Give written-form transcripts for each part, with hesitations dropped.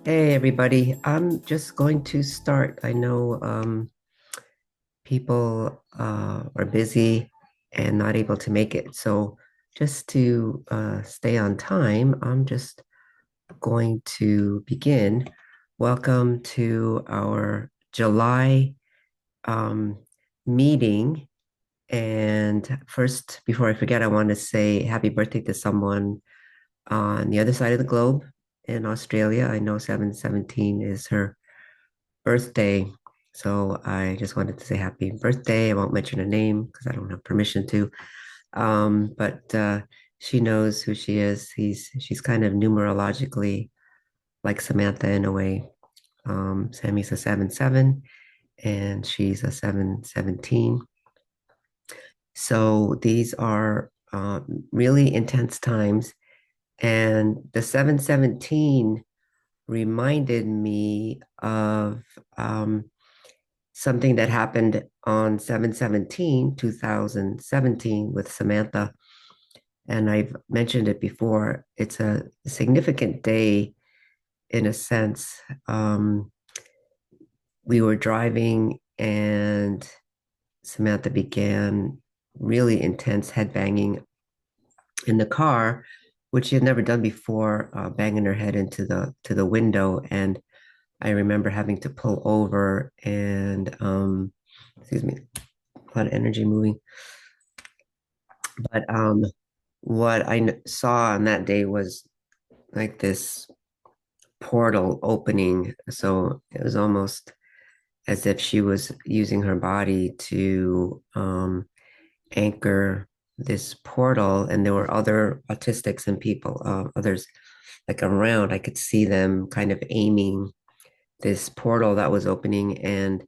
Hey everybody, I'm just going to start. I know people are busy and not able to make it. So just to stay on time, I'm just going to begin. Welcome to our July um, meeting. And first, before I forget, I want to say happy birthday to someone on the other side of the globe in Australia. I know 717 is her birthday. So I just wanted to say happy birthday. I won't mention her name because I don't have permission to. But she knows who she is. She's kind of numerologically like Samantha in a way. Sammy's a 7-7 and she's a 7-17. So these are really intense times. And the 7-17 reminded me of something that happened on 7/17/2017 with Samantha. And I've mentioned it before. It's a significant day in a sense. We were driving and Samantha began really intense headbanging in the car, which she had never done before, banging her head into the window. And I remember having to pull over and excuse me, a lot of energy moving. But what I saw on that day was like this portal opening. So it was almost as if she was using her body to anchor this portal, and there were other autistics and people, others like around. I could see them kind of aiming this portal that was opening, and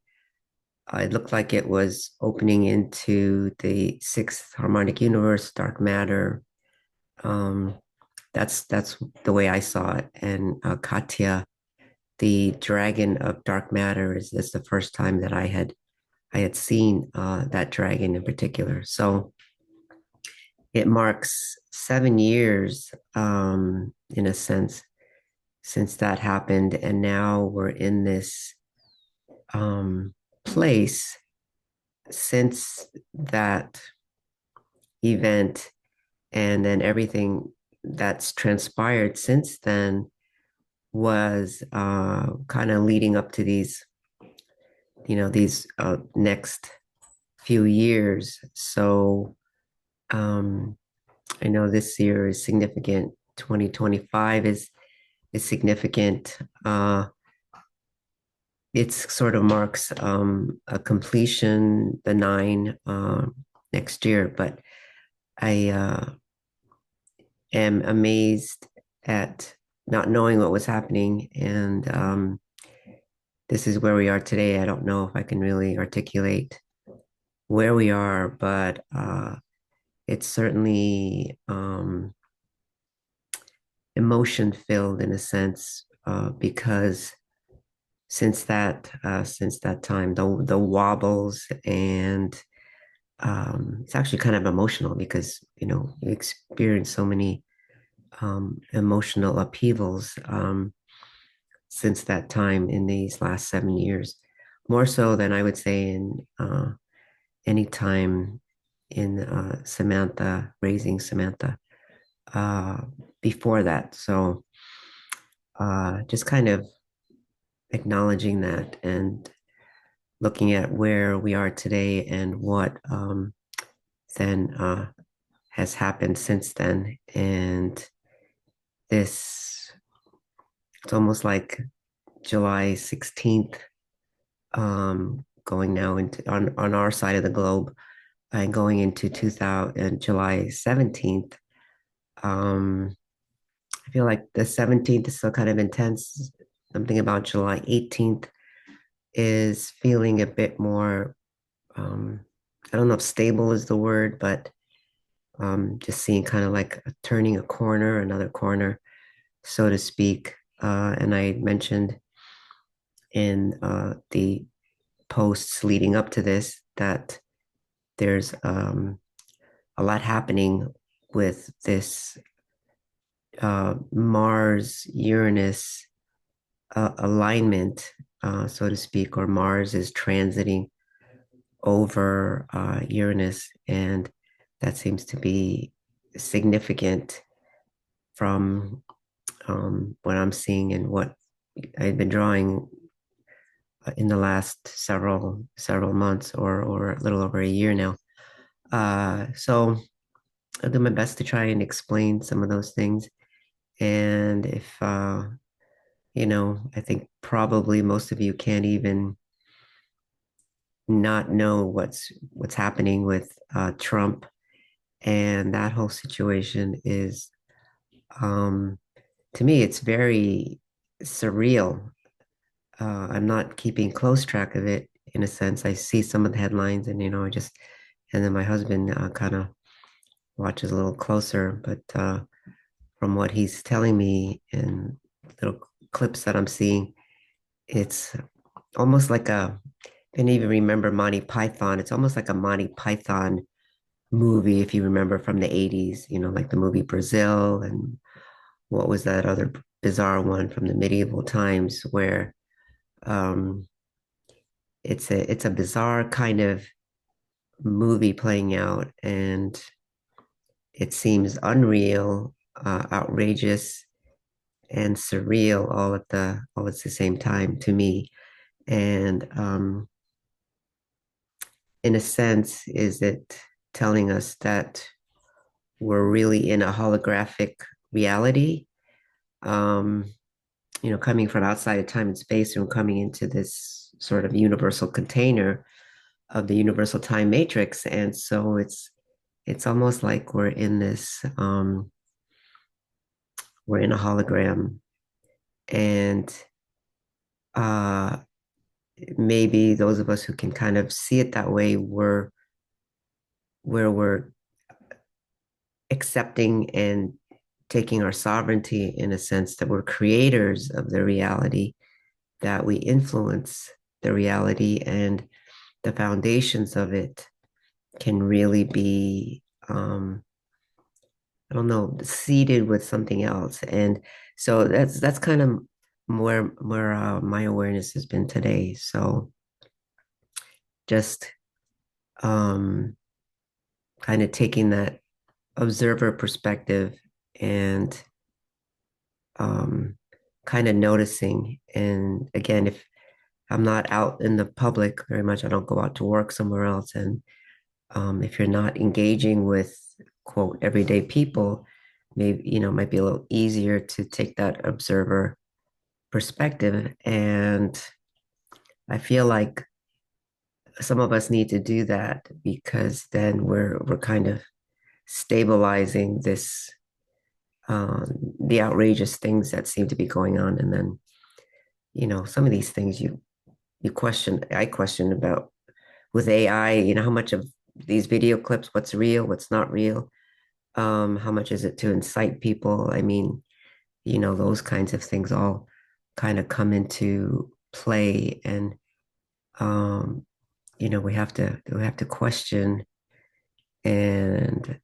it looked like it was opening into the sixth harmonic universe, dark matter. Um, that's the way I saw it. And Katya, the dragon of dark matter, is the first time that I had seen that dragon in particular. So it marks 7 years, in a sense, since that happened, and now we're in this place since that event, and then everything that's transpired since then was kind of leading up to these next few years. So um, I know this year is significant. 2025 is significant. It sort of marks a completion, the nine next year. But I am amazed at not knowing what was happening, and this is where we are today. I don't know if I can really articulate where we are, but it's certainly emotion filled in a sense, because since that time, the wobbles, and it's actually kind of emotional because you experience so many emotional upheavals since that time in these last 7 years, more so than I would say in any time in Samantha, raising Samantha, uh, before that. So just kind of acknowledging that and looking at where we are today and what then has happened since then. And this, it's almost like July 16th, going now into on our side of the globe and going into 2000 July 17th. I feel like the 17th is still kind of intense. Something about July 18th is feeling a bit more, um, I don't know if stable is the word, but just seeing kind of like turning a corner, another corner, so to speak. And I mentioned in the posts leading up to this that there's a lot happening with this Mars Uranus alignment, so to speak, or Mars is transiting over Uranus, and that seems to be significant from what I'm seeing and what I've been drawing in the last several months or a little over a year now. So I'll do my best to try and explain some of those things. And if I think probably most of you can't even not know what's happening with Trump, and that whole situation is, um, to me, it's very surreal. I'm not keeping close track of it in a sense. I see some of the headlines, and and then my husband kind of watches a little closer. But from what he's telling me and little clips that I'm seeing, it's almost like I didn't even remember Monty Python. It's almost like a Monty Python movie, if you remember from the 80s, like the movie Brazil, and what was that other bizarre one from the medieval times where um, it's a bizarre kind of movie playing out, and it seems unreal, outrageous, and surreal all at the same time to me. And in a sense, is it telling us that we're really in a holographic reality, um, coming from outside of time and space and coming into this sort of universal container of the universal time matrix. And so it's almost like we're in a hologram, and uh, maybe those of us who can kind of see it that way, where we're accepting and taking our sovereignty in a sense that we're creators of the reality, that we influence the reality, and the foundations of it can really be, I don't know, seeded with something else. And so that's kind of where my awareness has been today. So just um, kind of taking that observer perspective and um, kind of noticing. And again, if I'm not out in the public very much, I don't go out to work somewhere else. And if you're not engaging with quote everyday people, maybe might be a little easier to take that observer perspective. And I feel like some of us need to do that because then we're kind of stabilizing this the outrageous things that seem to be going on. And then some of these things I question about with AI, how much of these video clips, what's real, what's not real, how much is it to incite people? I mean, those kinds of things all kind of come into play, and we have to question and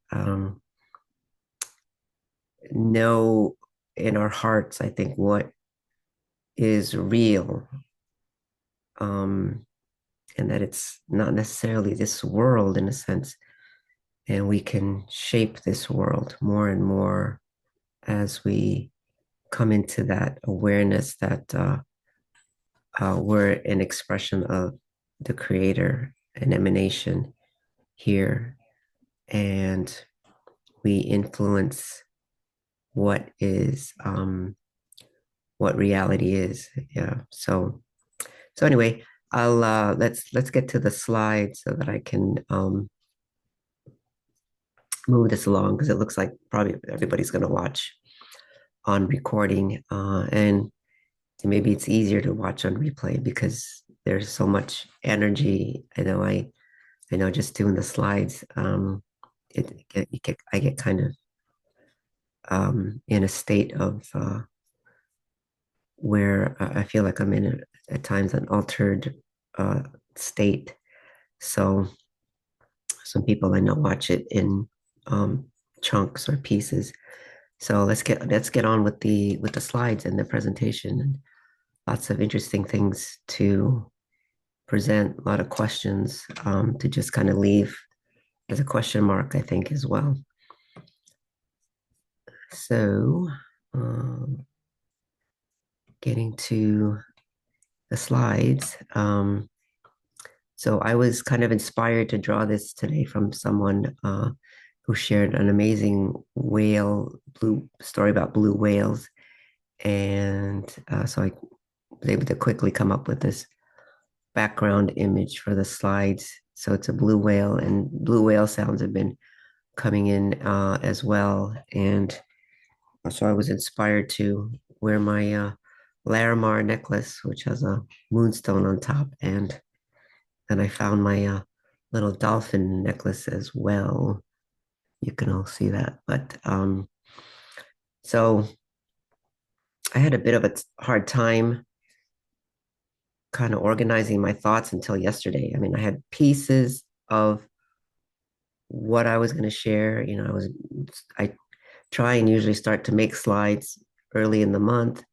know in our hearts, I think, what is real, um, and that it's not necessarily this world in a sense, and we can shape this world more and more as we come into that awareness that we're an expression of the creator, an emanation here, and we influence what reality is. Yeah. So anyway, I'll let's get to the slides so that I can move this along, because it looks like probably everybody's going to watch on recording, and maybe it's easier to watch on replay because there's so much energy. I know just doing the slides, I get kind of in a state of where I feel like I'm in at times an altered uh, state. So some people I know watch it in um, chunks or pieces. So let's get on with the slides and the presentation. lots of interesting things to present, a lot of questions to just kind of leave as a question mark, I think, as well. So, um, getting to the slides. So I was kind of inspired to draw this today from someone who shared an amazing whale blue story about blue whales, and so I was able to quickly come up with this background image for the slides. So it's a blue whale, and blue whale sounds have been coming in as well, and so I was inspired to wear my Larimar necklace, which has a moonstone on top, and then I found my little dolphin necklace as well. You can all see that. But so I had a bit of a hard time kind of organizing my thoughts until yesterday. I mean, I had pieces of what I was going to share. I try and usually start to make slides early in the month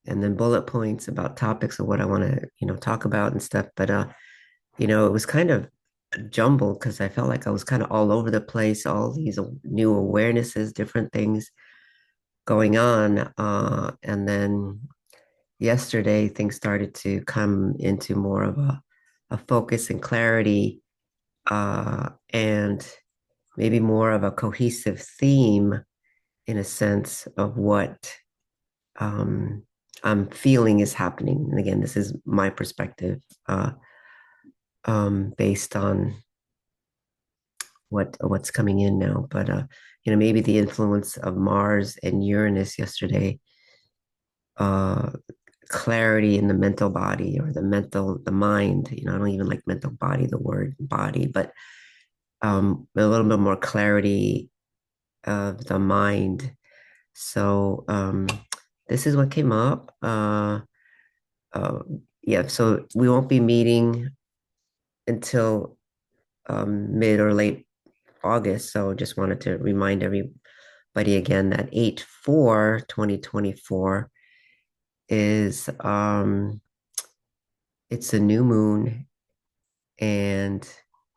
and then bullet points about topics of what I want to, talk about and stuff. But it was kind of jumbled because I felt like I was kind of all over the place, all these new awarenesses, different things going on. And then yesterday, things started to come into more of a focus and clarity, and maybe more of a cohesive theme in a sense of what um, I'm feeling is happening. And again, this is my perspective based on what's coming in now. But maybe the influence of Mars and Uranus yesterday, uh, clarity in the mental body or the mind. I don't even like mental body, the word body, but a little bit more clarity of the mind. So this is what came up. Uh, yeah, so we won't be meeting until mid or late August. So just wanted to remind everybody again that 8/4/2024 is it's a new moon, and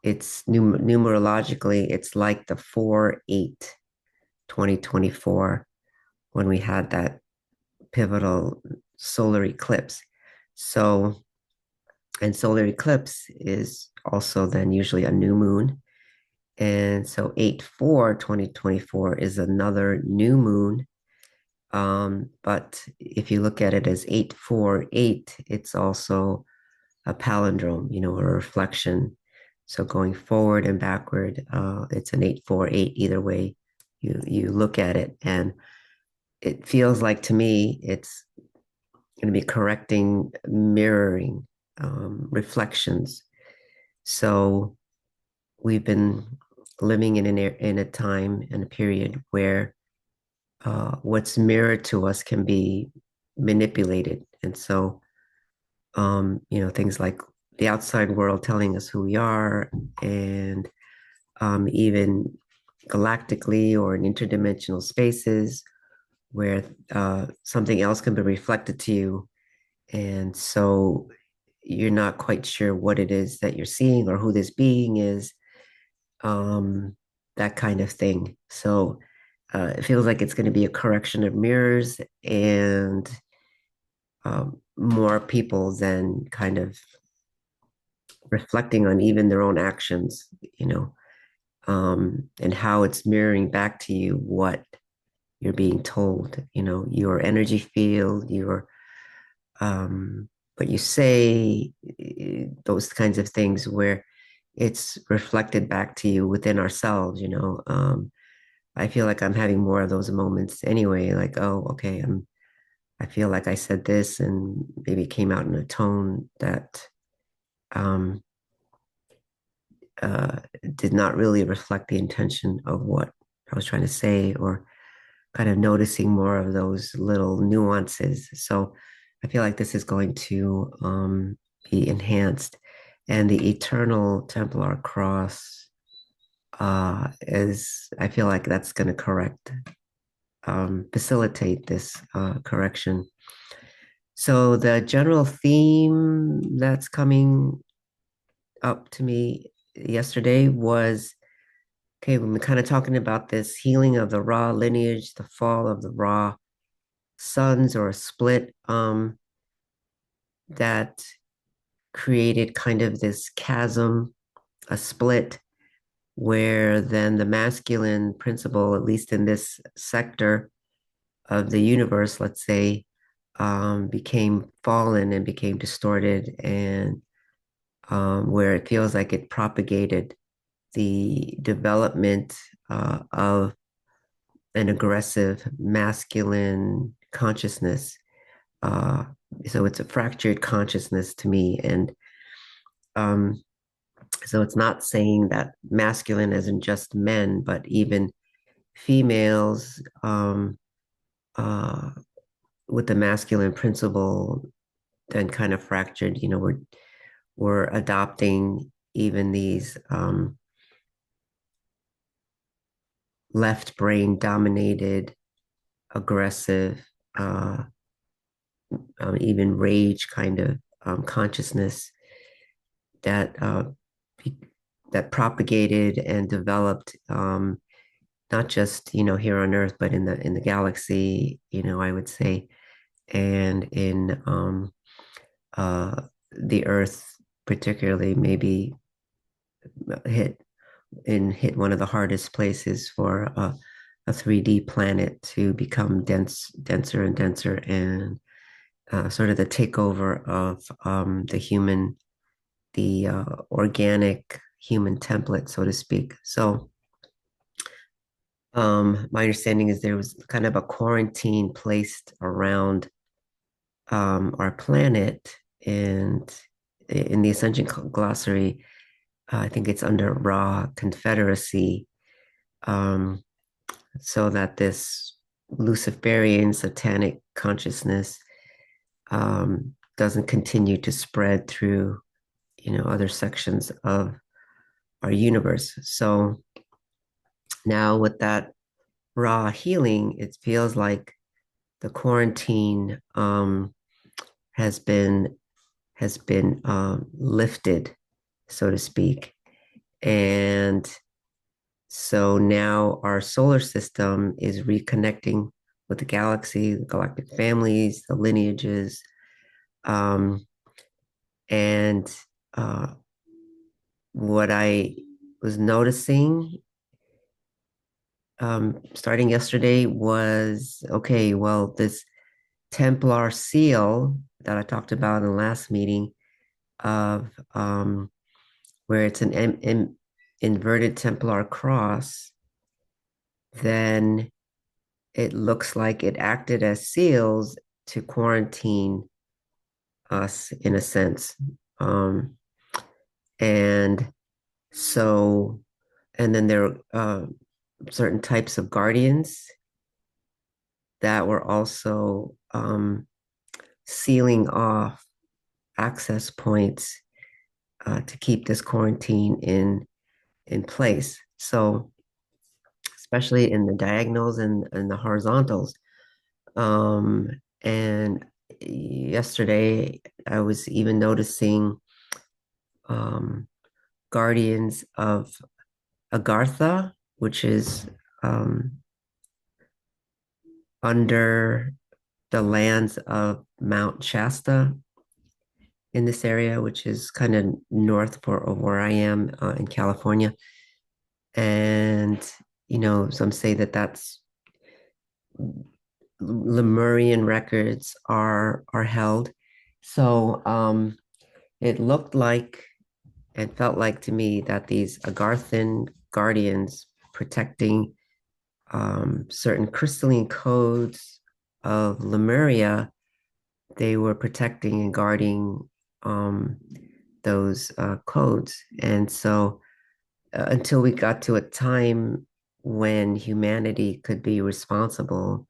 it's numerologically it's like the 4/8/2024 when we had that pivotal solar eclipse. So, and solar eclipse is also then usually a new moon. And so 8/4/2024 is another new moon. But if you look at it as 8/4/8, it's also a palindrome, a reflection. So going forward and backward, it's an 8/4/8 either way you look at it. And it feels like to me it's going to be correcting, mirroring, reflections. So we've been living in a time and a period where what's mirrored to us can be manipulated. And so, things like the outside world telling us who we are, and even galactically or in interdimensional spaces where something else can be reflected to you. And so you're not quite sure what it is that you're seeing or who this being is, um, that kind of thing. So it feels like it's going to be a correction of mirrors, and more people than kind of reflecting on even their own actions, and how it's mirroring back to you what you're being told, your energy field, your what you say, those kinds of things where it's reflected back to you within ourselves. I feel like I'm having more of those moments anyway, like, oh, okay, I feel like I said this and maybe it came out in a tone that um, uh, did not really reflect the intention of what I was trying to say, or kind of noticing more of those little nuances. So I feel like this is going to be enhanced. And the Eternal Templar Cross is, I feel like that's going to facilitate this correction. So the general theme that's coming up to me yesterday was okay, we've been kind of talking about this healing of the Ra lineage, the fall of the Ra sons or a split that created kind of this chasm, a split where then the masculine principle, at least in this sector of the universe, let's say, became fallen and became distorted, and where it feels like it propagated the development of an aggressive masculine consciousness. Uh, so it's a fractured consciousness to me. And um, so it's not saying that masculine isn't just men, but even females uh, with the masculine principle then kind of fractured. We're adopting even these left brain dominated, aggressive, uh, even rage kind of consciousness that that propagated and developed not just here on Earth, but in the galaxy. I would say, and in uh, the Earth, particularly, maybe hit hit one of the hardest places for a 3D planet to become denser and denser, and sort of the takeover of the organic human template, so to speak. So, my understanding is there was kind of a quarantine placed around our planet, and in the Ascension Glossary, I think it's under Ra Confederacy, um, so that this Luciferian satanic consciousness doesn't continue to spread through, other sections of our universe. So now with that raw healing, it feels like the quarantine has been lifted, so to speak, and so now our solar system is reconnecting with the galaxy, the galactic families, the lineages, um, and uh, what I was noticing starting yesterday was okay, well, this Templar seal that I talked about in the last meeting of where it's an inverted Templar cross, then it looks like it acted as seals to quarantine us in a sense. And so, and then there are certain types of guardians that were also sealing off access points to keep this quarantine in place. So, especially in the diagonals and the horizontals. Um, and yesterday, I was even noticing um, guardians of Agartha, which is um, under the lands of Mount Shasta in this area, which is kind of north of where I am in California. And, some say that that's Lemurian records are held. So it looked like and felt like to me that these Agarthan guardians protecting certain crystalline codes of Lemuria, they were protecting and guarding um, those codes. And so until we got to a time when humanity could be responsible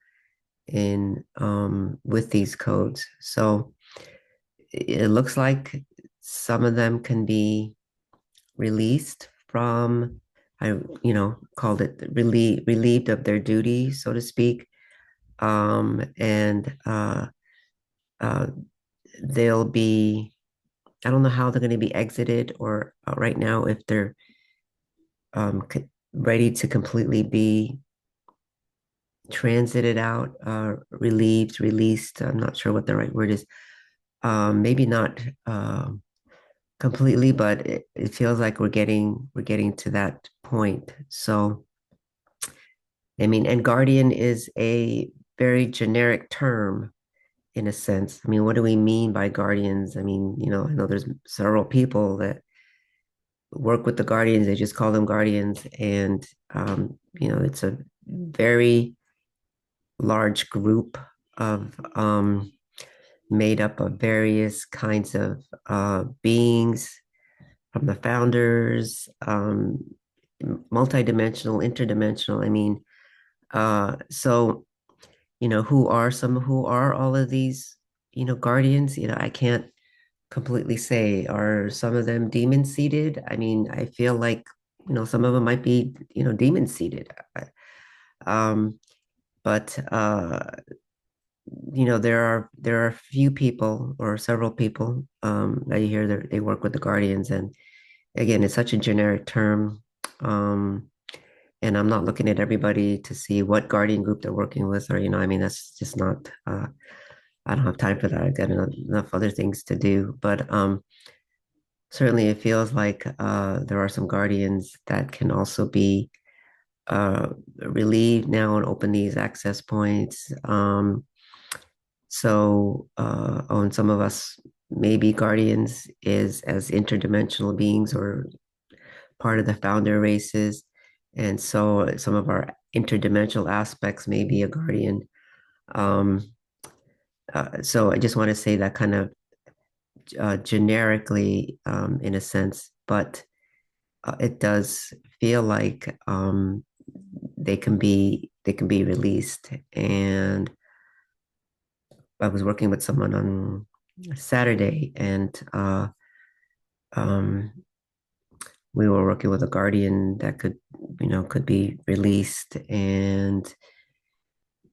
in with these codes. So it looks like some of them can be released from I called it relieved of their duty, so to speak. And uh, they'll be, I don't know how they're going to be exited or right now if they're ready to completely be transited out, relieved, released. I'm not sure what the right word is. Maybe not completely, but it feels like we're getting to that point. So, I mean, and guardian is a very generic term in a sense. I mean, what do we mean by guardians? I mean, I know there's several people that work with the guardians. They just call them guardians, and it's a very large group of made up of various kinds of beings from the founders, multidimensional, interdimensional. I mean, so who are all of these, guardians? I can't completely say. Are some of them demon seated? I mean, I feel like, some of them might be, demon seated. Um, but there are a few people or several people that you hear that they work with the guardians, and again, it's such a generic term. Um, and I'm not looking at everybody to see what guardian group they're working with, or I mean, that's just not. I don't have time for that. I've got enough other things to do. But certainly, it feels like there are some guardians that can also be relieved now and open these access points. And some of us maybe guardians is as interdimensional beings or part of the founder races. And so some of our interdimensional aspects may be a guardian. Um, so I just want to say that kind of generically, in a sense, but it does feel like they can be released. And I was working with someone on Saturday, and um, we were working with a guardian that could be released, and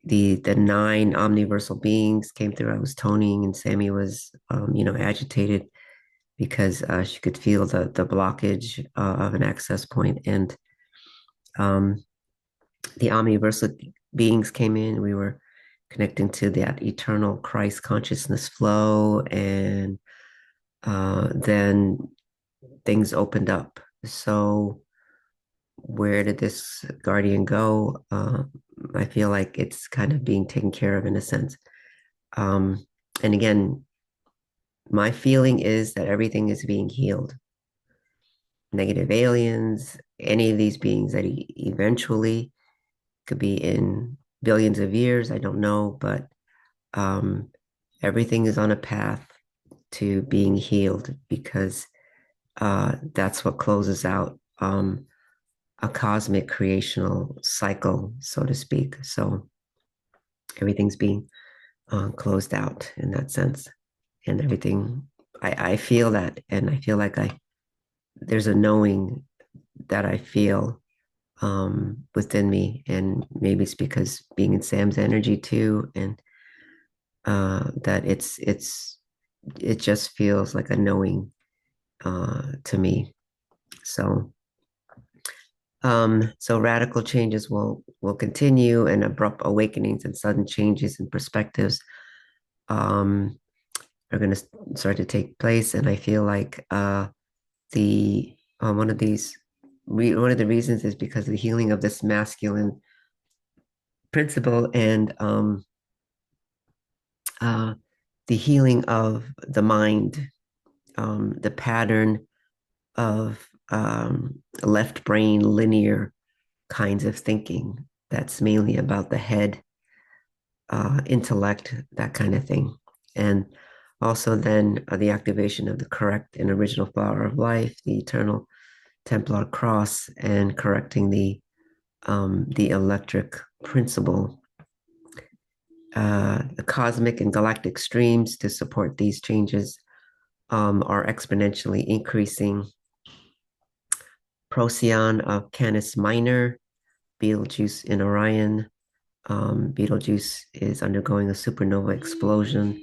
the nine omniversal beings came through. I was toning, and Sammy was agitated because she could feel the blockage of an access point, and um, the omniversal beings came in. We were connecting to that eternal Christ consciousness flow, and then things opened up. So where did this guardian go? I feel like it's kind of being taken care of in a sense. And again, my feeling is that everything is being healed. Negative aliens, any of these beings that eventually could be in billions of years, I don't know, but um, everything is on a path to being healed because that's what closes out a cosmic creational cycle, so to speak. So everything's being closed out in that sense, and everything. I feel that, and I feel like there's a knowing that I feel within me, and maybe it's because being in Sam's energy too, and that it just feels like a knowing to me. So radical changes will continue, and abrupt awakenings and sudden changes in perspectives are going to start to take place. And I feel like the one of the reasons is because of the healing of this masculine principle, and uh, the healing of the mind, the pattern of left brain linear kinds of thinking that's mainly about the head, intellect, that kind of thing. And also then the activation of the correct and original flower of life, the Eternal Templar Cross, and correcting the electric principle, the cosmic and galactic streams to support these changes are exponentially increasing. Procyon of Canis Minor, Betelgeuse in Orion. Betelgeuse is undergoing a supernova explosion,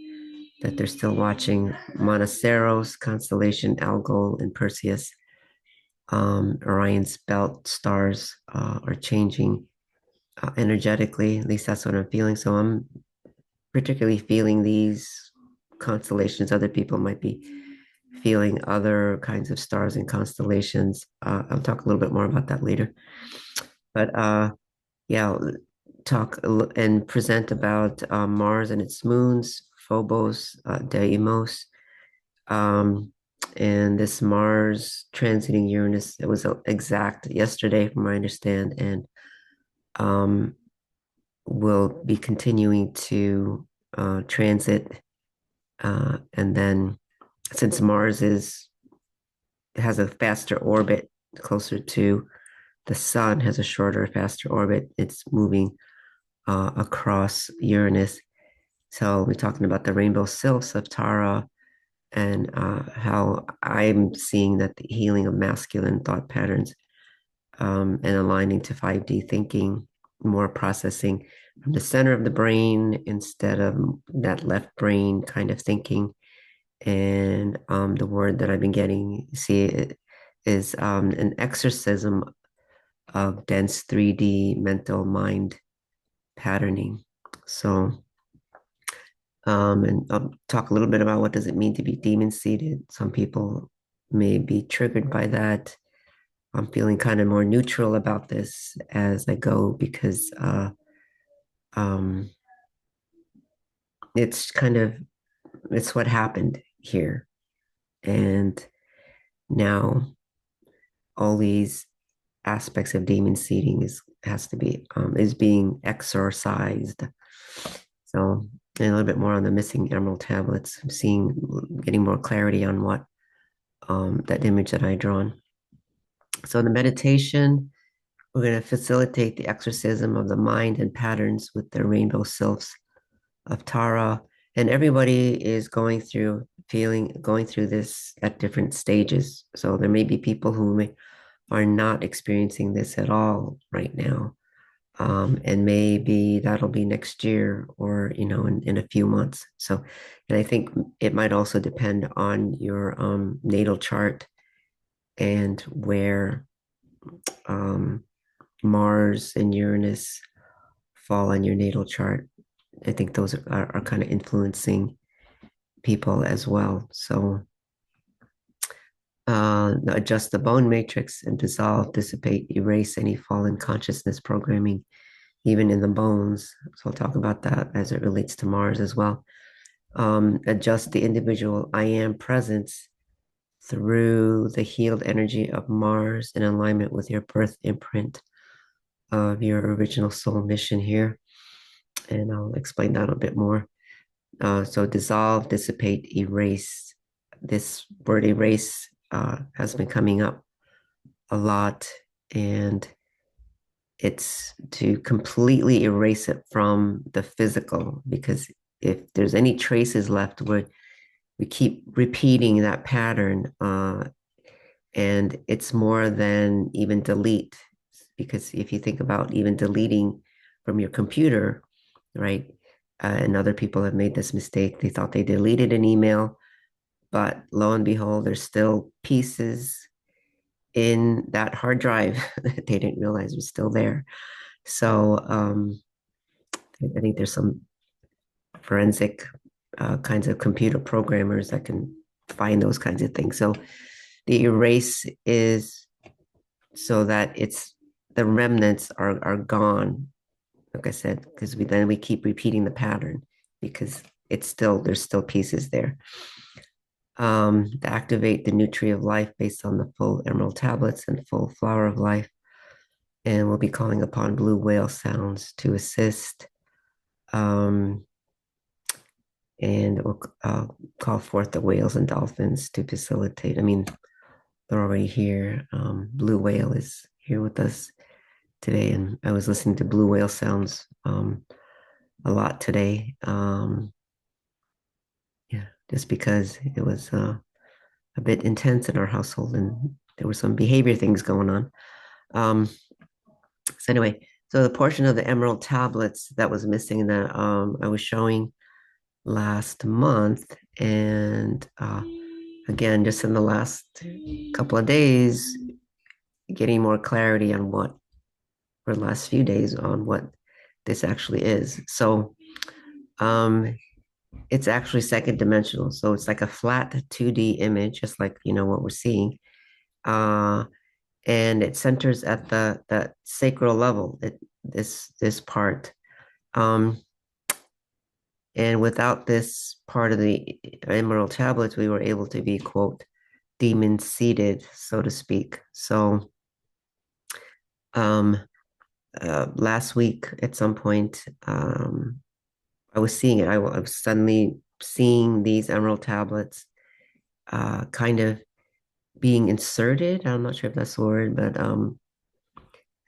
that they're still watching Monoceros, constellation Algol, and Perseus. Orion's belt stars are changing energetically. At least that's what I'm feeling. So I'm particularly feeling these constellations. Other people might be feeling other kinds of stars and constellations. I'll talk a little bit more about that later. But yeah, I'll talk and present about Mars and its moons, Phobos, Deimos, um, and this Mars transiting Uranus. It was exact yesterday, from what I understand, and um, will be continuing to transit. And then, since Mars has a faster orbit, closer to the Sun, has a shorter, faster orbit, it's moving across Uranus. So we're talking about the rainbow sylphs of Tara, and how I'm seeing that the healing of masculine thought patterns, and aligning to 5D thinking, more processing from the center of the brain instead of that left brain kind of thinking. And the word that I've been getting, see, is an exorcism of dense 3D mental mind patterning. So, and I'll talk a little bit about what does it mean to be demon seated. Some people may be triggered by that. I'm feeling kind of more neutral about this as I go, because um, it's kind of it's what happened here, and now all these aspects of demon seeding is being exorcised. So, and a little bit more on the missing emerald tablets. I'm getting more clarity on what that image that I drawn. So, in the meditation, we're going to facilitate the exorcism of the mind and patterns with the rainbow sylphs of Tara. And everybody is going through this at different stages. So there may be people who are not experiencing this at all right now. And maybe that'll be next year, or, in a few months. So, and I think it might also depend on your natal chart and where um, Mars and Uranus fall on your natal chart. I think those are kind of influencing people as well. So, adjust the bone matrix and dissolve, dissipate, erase any fallen consciousness programming, even in the bones. So I'll talk about that as it relates to Mars as well. Adjust the individual I am presence through the healed energy of Mars in alignment with your birth imprint of your original soul mission here. And I'll explain that a bit more. So dissolve, dissipate, erase. This word erase has been coming up a lot, and it's to completely erase it from the physical, because if there's any traces left, we keep repeating that pattern, and it's more than even delete, because if you think about even deleting from your computer, right? And other people have made this mistake. They thought they deleted an email, but lo and behold, there's still pieces in that hard drive that they didn't realize was still there. So I think there's some forensic kinds of computer programmers that can find those kinds of things. So the erase is so that the remnants are gone. Like I said, because we keep repeating the pattern, because there's still pieces there. To activate the new tree of life based on the full emerald tablets and full flower of life. And we'll be calling upon blue whale sounds to assist. And we'll call forth the whales and dolphins to facilitate. I mean, they're already here. Blue whale is here with us today, and I was listening to blue whale sounds a lot today. Yeah, just because it was a bit intense in our household, and there were some behavior things going on. So anyway, so the portion of the emerald tablets that was missing that I was showing last month. And again, just in the last couple of days, getting more clarity on what, or the last few days on what this actually is. So um, it's actually second dimensional. So it's like a flat 2D image, just like, what we're seeing. Uh, and it centers at the sacral level, this part. Um, and without this part of the emerald tablets, we were able to be, quote, demon seated, so to speak. So um, last week at some point, I was seeing it. I was suddenly seeing these emerald tablets kind of being inserted. I'm not sure if that's the word, but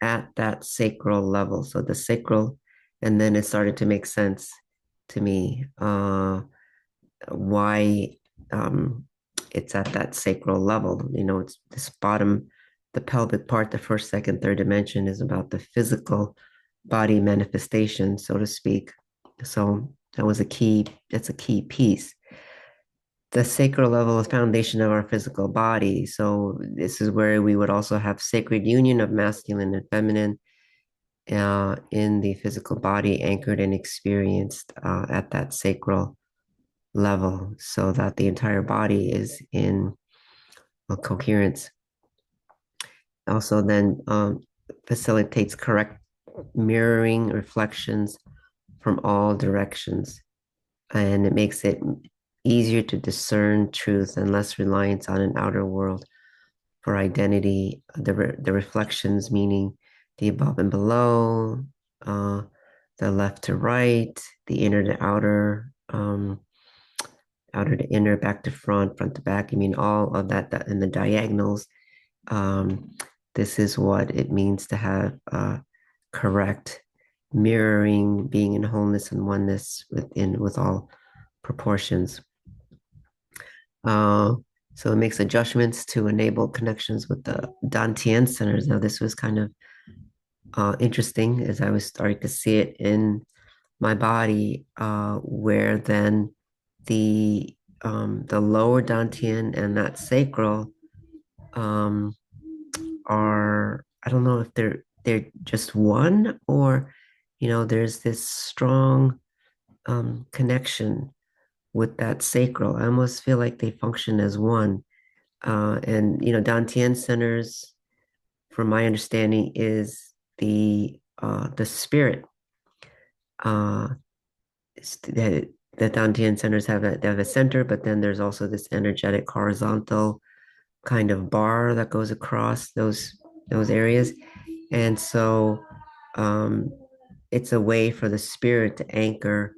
at that sacral level. So the sacral, and then it started to make sense to me why it's at that sacral level. It's this bottom, the pelvic part, the first, second, third dimension is about the physical body manifestation, so to speak. So that's a key piece. The sacral level is foundation of our physical body. So this is where we would also have sacred union of masculine and feminine in the physical body, anchored and experienced at that sacral level, so that the entire body is in a coherence. Also, then facilitates correct mirroring reflections from all directions, and it makes it easier to discern truth and less reliance on an outer world for identity. The reflections, meaning the above and below, uh, the left to right, the inner to outer, outer to inner, back to front, front to back. I mean, all of that in the diagonals. Um, this is what it means to have correct mirroring, being in wholeness and oneness with all proportions. Uh, so it makes adjustments to enable connections with the Dantian centers. Now, this was kind of interesting as I was starting to see it in my body, where then the lower Dantian and that sacral um, are, I don't know if they're just one, or there's this strong connection with that sacral. I almost feel like they function as one. And Dantian centers, from my understanding, is the spirit. Uh, the Dantian centers they have a center, but then there's also this energetic horizontal kind of bar that goes across those areas. And so um, it's a way for the spirit to anchor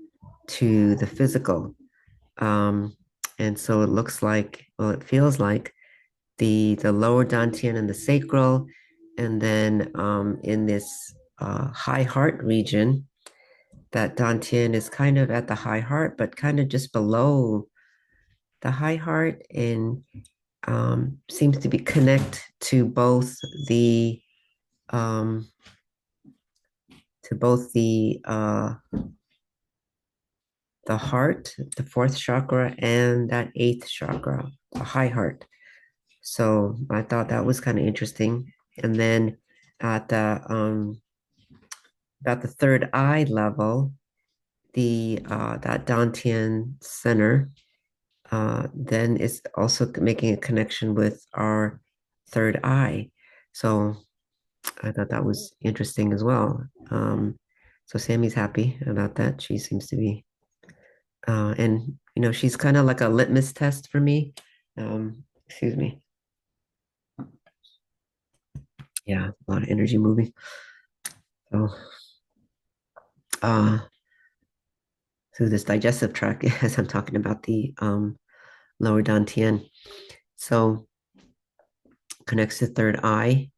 to the physical. Um, and so it looks like, well, it feels like the lower dantian and the sacral, and then in this high heart region, that dantian is kind of at the high heart, but kind of just below the high heart, and seems to be connect to both the um, the heart, the fourth chakra, and that eighth chakra, the high heart. So I thought that was kind of interesting. And then at the about the third eye level, the that Dantian center then is also making a connection with our third eye. So I thought that was interesting as well. So Sammy's happy about that. She seems to be, and she's kind of like a litmus test for me. Excuse me. Yeah, a lot of energy moving. So, uh, through this digestive tract, as I'm talking about the lower dantian. So connects to third eye.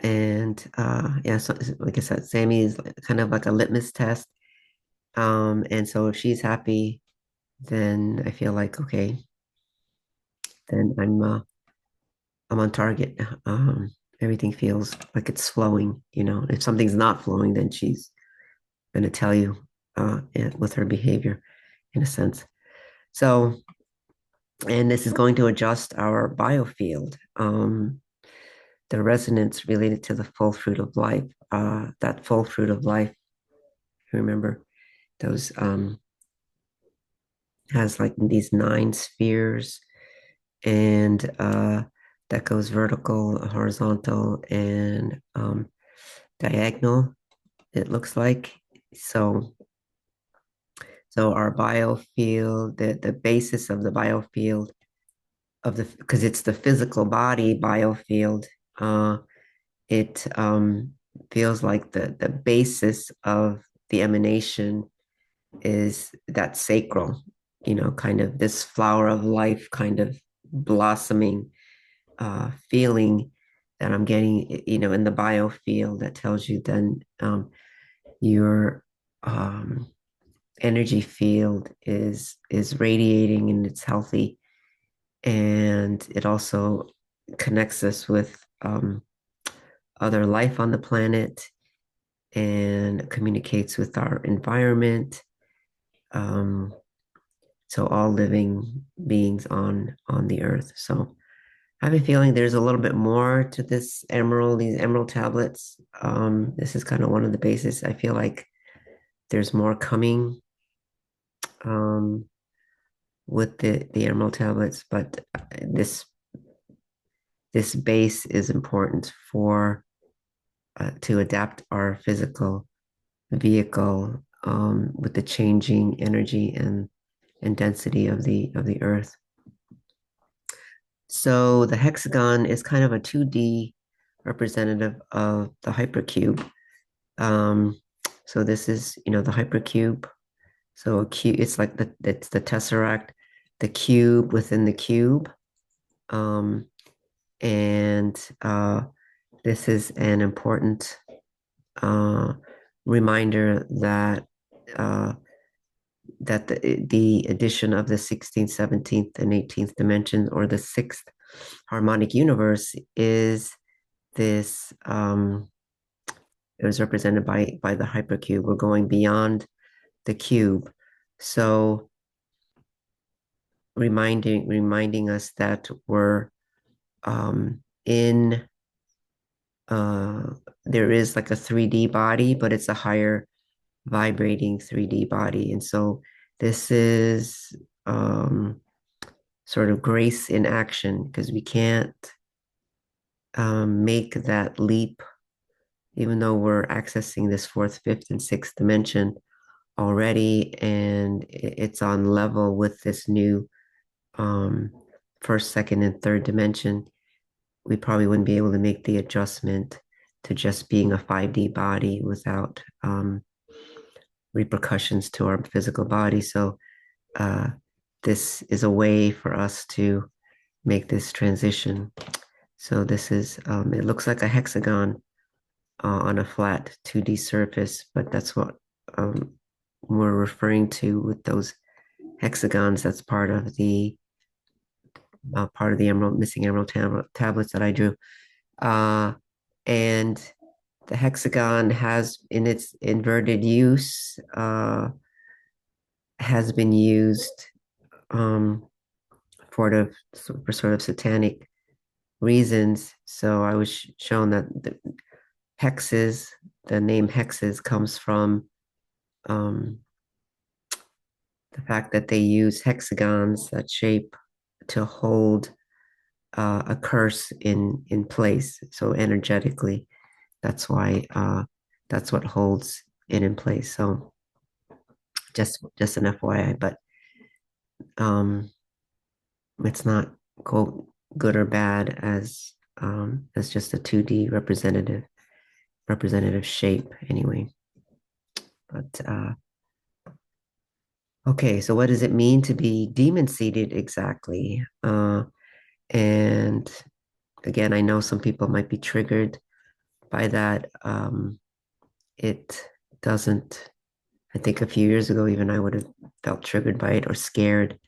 And yeah, so like I said, Sammy is kind of like a litmus test. And so if she's happy, then I feel like okay, then I'm on target. Everything feels like it's flowing. If something's not flowing, then she's gonna tell you with her behavior. in a sense. So, and this is going to adjust our biofield. The resonance related to the full fruit of life. That full fruit of life, remember, those has like these 9 spheres, and that goes vertical, horizontal, and diagonal, it looks like. So our biofield, the basis of the biofield of the, because it's the physical body biofield, uh, it feels like the basis of the emanation is that sacral, kind of this flower of life kind of blossoming feeling that I'm getting, in the biofield that tells you then your energy field is radiating and it's healthy, and it also connects us with other life on the planet and communicates with our environment. Um, so all living beings on the earth. So I have a feeling there's a little bit more to these emerald tablets. This is kind of one of the bases. I feel like there's more coming um, with the emerald tablets, but this base is important for to adapt our physical vehicle with the changing energy and density of the earth. So the hexagon is kind of a 2D representative of the hypercube. Um, so this is, the hypercube. So a cube, it's the tesseract, the cube within the cube. Um, and this is an important reminder that uh, the addition of the 16th, 17th, and 18th dimensions, or the sixth harmonic universe, is this. It was represented by the hypercube. We're going beyond the cube, so reminding us that we're in. There is like a 3D body, but it's a higher vibrating 3D body, and so this is sort of grace in action, because we can't make that leap, even though we're accessing this fourth, fifth, and sixth dimension already, and it's on level with this new um, first, second, and third dimension. We probably wouldn't be able to make the adjustment to just being a 5D body without repercussions to our physical body. So uh, this is a way for us to make this transition. So this is, it looks like a hexagon on a flat 2D surface, but that's what we're referring to with those hexagons. That's part of the missing emerald tablets that I drew. And the hexagon has, in its inverted use, has been used for sort of satanic reasons. So I was shown that hexes, the name hexes, comes from um, the fact that they use hexagons, that shape, to hold a curse in place. So energetically, that's what holds it in place. So just an FYI, but um, it's not quote good or bad as just a 2D representative shape anyway. But okay, so what does it mean to be demon seated exactly? And again, I know some people might be triggered by that. It doesn't, I think a few years ago, even I would have felt triggered by it or scared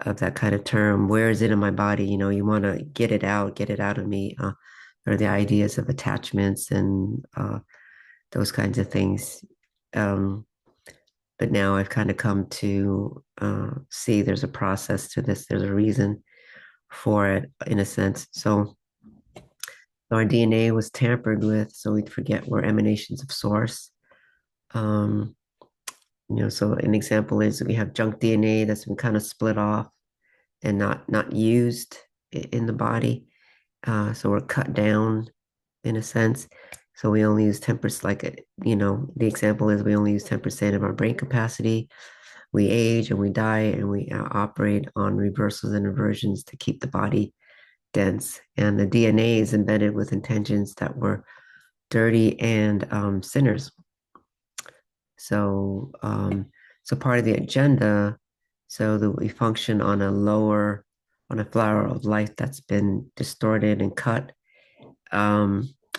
of that kind of term. Where is it in my body? You want to get it out of me. Or the ideas of attachments and those kinds of things. Um, But now I've kind of come to see there's a process to this. There's a reason for it, in a sense. So our DNA was tampered with, so we'd forget we're emanations of source. Um, so an example is we have junk DNA that's been kind of split off and not used in the body. So we're cut down in a sense. So we only use 10%, the example is we only use 10% of our brain capacity. We age and we die and we operate on reversals and inversions to keep the body dense. And the DNA is embedded with intentions that were dirty and sinners. So, so part of the agenda, so that we function on on a flower of life that's been distorted and cut,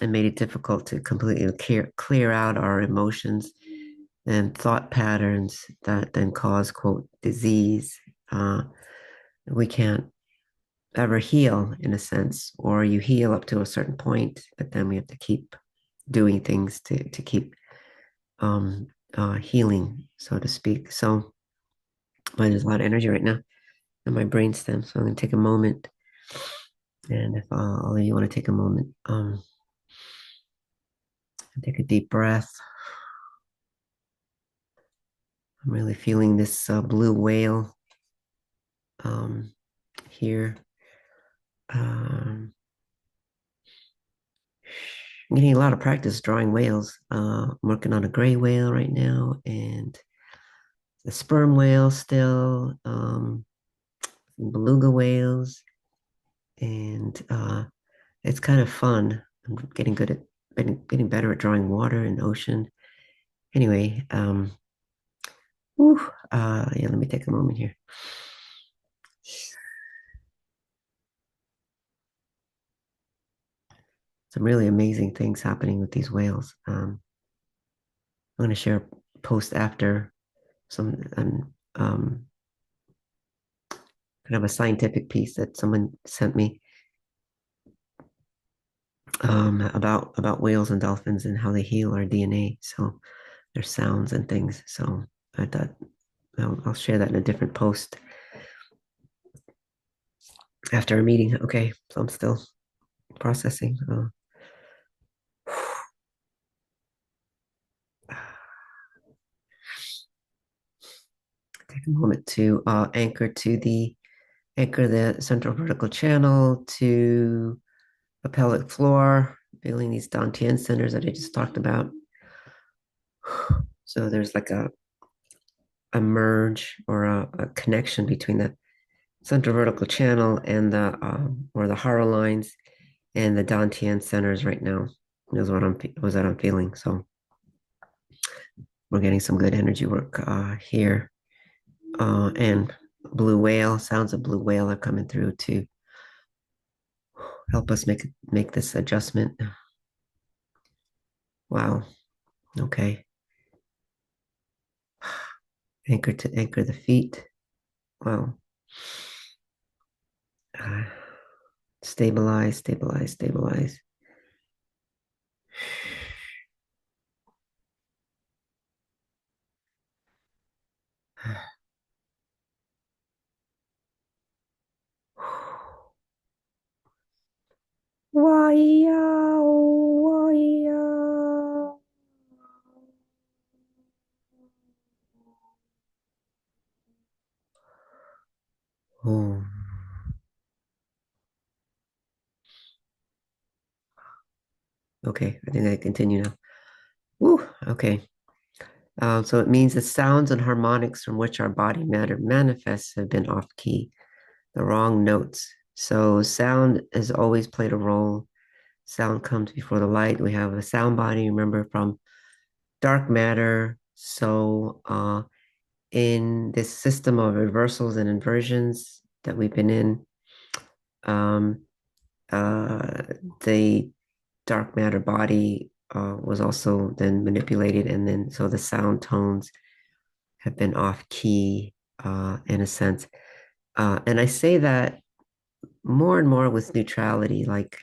and made it difficult to completely clear out our emotions and thought patterns that then cause, quote, disease. Uh, we can't ever heal in a sense, or you heal up to a certain point, but then we have to keep doing things to keep healing, so to speak. So there's a lot of energy right now in my brainstem. So I'm going to take a moment. And if all of you want to take a moment, take a deep breath. I'm really feeling this blue whale here. Um, I'm getting a lot of practice drawing whales. I'm working on a gray whale right now and the sperm whale still, beluga whales, and it's kind of fun. I'm getting good at getting better at drawing water and ocean. Anyway, yeah, let me take a moment here. Some really amazing things happening with these whales. I'm going to share a post after some kind of a scientific piece that someone sent me about whales and dolphins and how they heal our DNA. So their sounds and things. So I thought I'll share that in a different post after our meeting. Okay, so I'm still processing. Take a moment to anchor the central vertical channel to the pelvic floor, feeling these Dantian centers that I just talked about. So there's like a merge or a connection between the central vertical channel and the or the Hara lines and the Dantian centers right now. Is what I'm feeling. So we're getting some good energy work here. And blue whale, sounds of blue whale are coming through to help us make this adjustment. Wow. Okay. Anchor the feet. Wow. Uh, stabilize. Why, why, oh, okay. I think I continue now. Woo, okay. So it means the sounds and harmonics from which our body matter manifests have been off key, the wrong notes. So sound has always played a role. Sound comes before the light. We have a sound body, remember, from dark matter. So in this system of reversals and inversions that we've been in, um, uh, the dark matter body was also then manipulated, and then so the sound tones have been off key in a sense. And I say that more and more with neutrality, like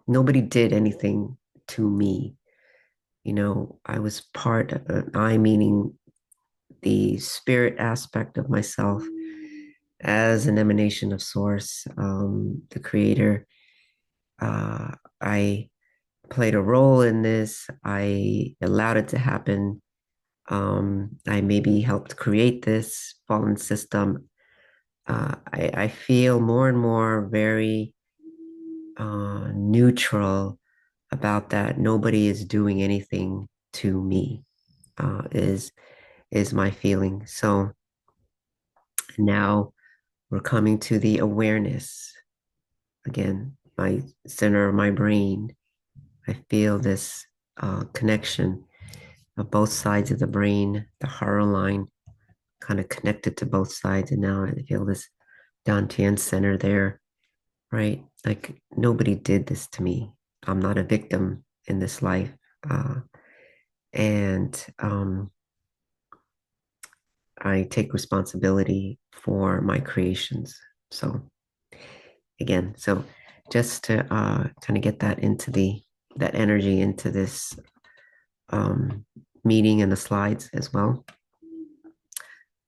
nobody did anything to me. I was part of I meaning the spirit aspect of myself as an emanation of source, the creator. I played a role in this. I allowed it to happen. I maybe helped create this fallen system. I feel more and more very neutral about that. Nobody is doing anything to me. Is my feeling. So now we're coming to the awareness again. My center of my brain. I feel this connection of both sides of the brain, the horror line, kind of connected to both sides, and now I feel this Dantian center there, right? Like nobody did this to me. I'm not a victim in this life. And I take responsibility for my creations. So again, so just to kind of get that into that energy into this meeting and the slides as well.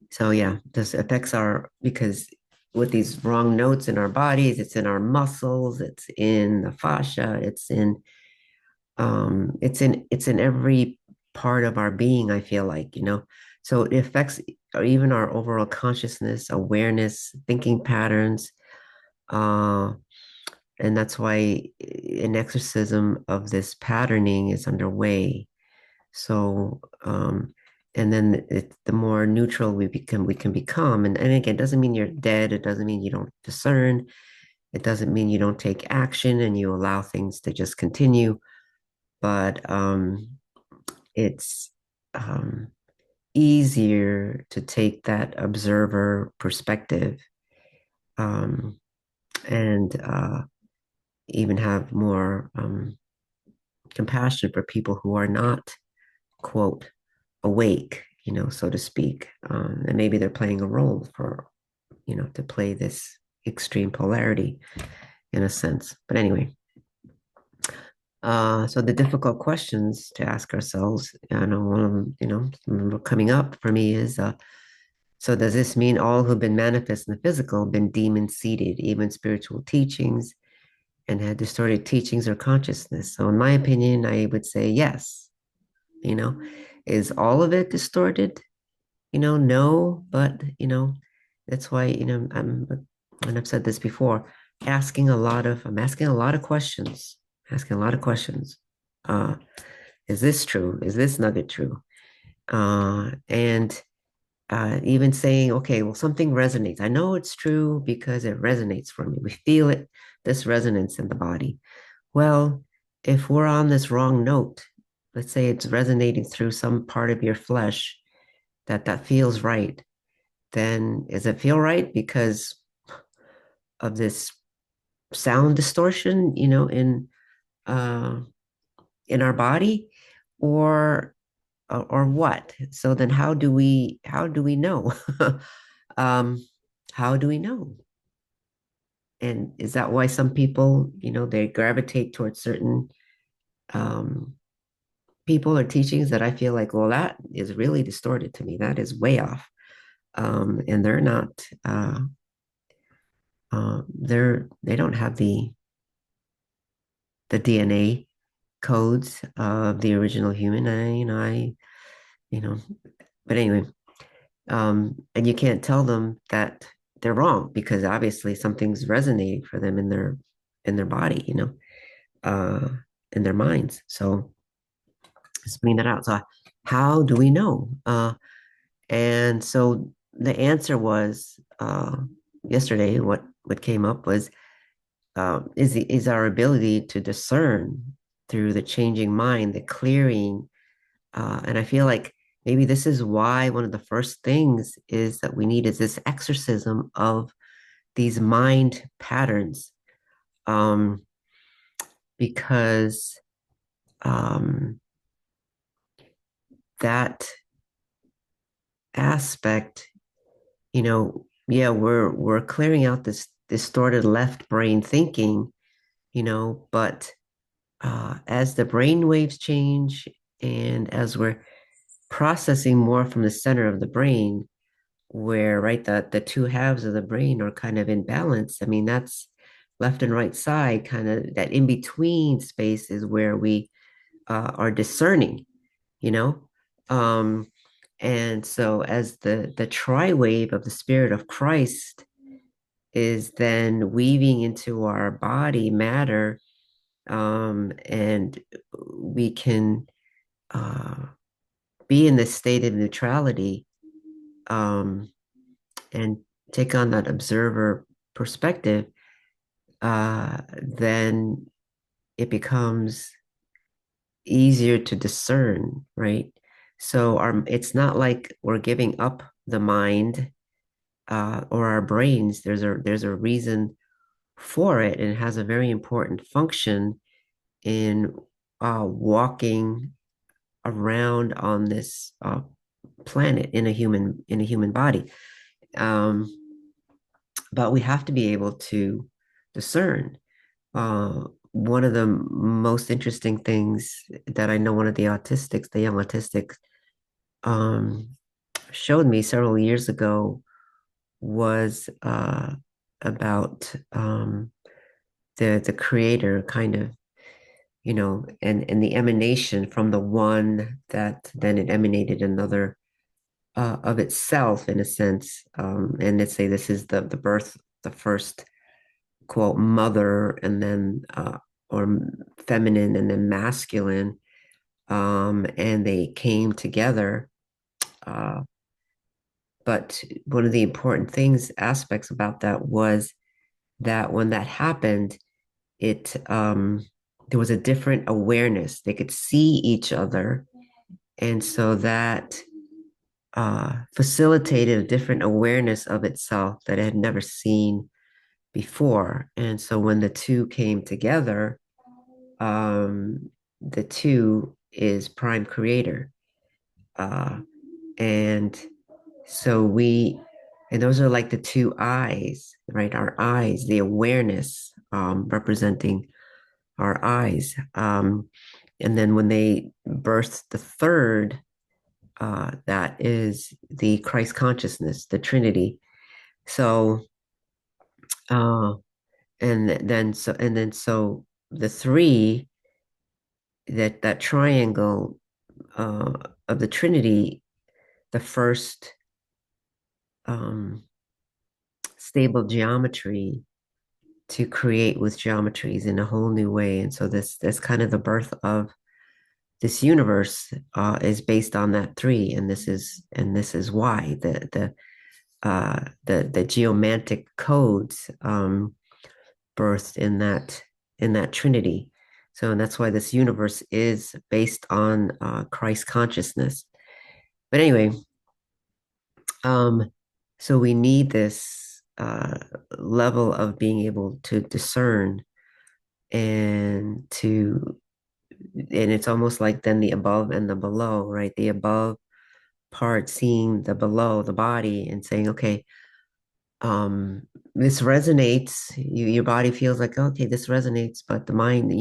So yeah, this affects because with these wrong notes in our bodies, it's in our muscles, it's in the fascia, it's in every part of our being, I feel like, So it affects even our overall consciousness, awareness, thinking patterns. Uh, and that's why an exorcism of this patterning is underway. So, and then the more neutral we can become. And again, it doesn't mean you're dead. It doesn't mean you don't discern. It doesn't mean you don't take action and you allow things to just continue. But it's easier to take that observer perspective um, and even have more compassion for people who are not, quote, awake, so to speak. And maybe they're playing a role to play this extreme polarity in a sense. But anyway, so the difficult questions to ask ourselves, one of them, coming up for me is, so does this mean all who've been manifest in the physical have been demon seated, even spiritual teachings, and had distorted teachings or consciousness? So in my opinion, I would say yes. Is all of it distorted? No, but that's why, and I've said this before, I'm asking a lot of questions, asking a lot of questions. Uh, is this true? Is this nugget true? And even saying, okay, well, something resonates. I know it's true because it resonates for me. We feel it, this resonance in the body. Well, if we're on this wrong note, let's say it's resonating through some part of your flesh that feels right, then does it feel right because of this sound distortion, uh, in our body, or what? So then, how do we know? um, how do we know? And is that why some people, they gravitate towards certain um, people or teachings that I feel like, well, that is really distorted to me. That is way off. And they're not. They don't have the DNA codes of the original human. You know, but anyway, and you can't tell them that they're wrong because obviously something's resonating for them in their body, uh, in their minds. So let's bring that out. So how do we know? And so the answer was yesterday. What came up was is our ability to discern through the changing mind, the clearing. And I feel like maybe this is why one of the first things is that we need is this exorcism of these mind patterns. Um, because um, that aspect, yeah, we're clearing out this distorted left brain thinking, but as the brain waves change and as we're processing more from the center of the brain, where right the two halves of the brain are kind of in balance. I mean, that's left and right side, kind of that in between space is where we are discerning, you know. Um, and so as the tri wave of the Spirit of Christ is then weaving into our body matter, and we can uh, be in this state of neutrality, um, and take on that observer perspective, then it becomes easier to discern, right? So it's not like we're giving up the mind, or our brains. There's a reason for it, and it has a very important function in walking around on this planet in a human body. Um, but we have to be able to discern. One of the most interesting things that I know one of the young autistics, um, showed me several years ago was about the creator kind of, and the emanation from the one that then it emanated another of itself in a sense. And let's say this is the birth, the first quote mother, and then or feminine and then masculine, and they came together. Uh, but one of the important things aspects about that was that when that happened, it there was a different awareness. They could see each other, and so that facilitated a different awareness of itself that it had never seen before. And so when the two came together, the two is prime creator. Uh, and so and those are like the two eyes, right? Our eyes, the awareness, representing our eyes. And then when they birthed the third, that is the Christ consciousness, the Trinity. So, uh, and then so the three, that triangle uh, of the Trinity, the first um, stable geometry to create with geometries in a whole new way. And so this kind of the birth of this universe is based on that three, and this is why the geomantic codes birthed in that Trinity. So, and that's why this universe is based on Christ consciousness. But anyway, um, so we need this level of being able to discern, and it's almost like then the above and the below, right? The above part seeing the below, the body, and saying, okay, this resonates. Your body feels like, okay, this resonates, but the mind,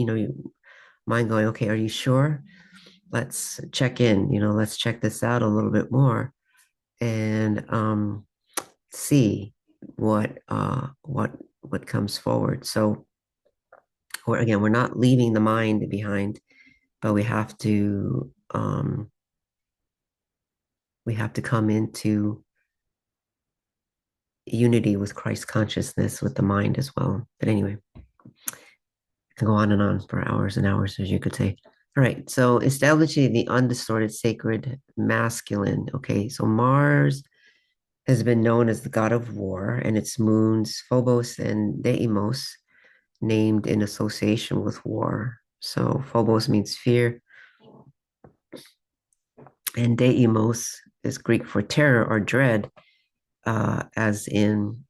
mind going, okay, are you sure? Let's check in, let's check this out a little bit more, and see what comes forward. So we're not leaving the mind behind, but we have to come into unity with Christ consciousness with the mind as well. But anyway, I can go on and on for hours and hours, as you could say. All right, so establishing the undistorted sacred masculine. Okay, so Mars has been known as the god of war, and its moons Phobos and Deimos, named in association with war. So Phobos means fear, and Deimos is Greek for terror or dread, as in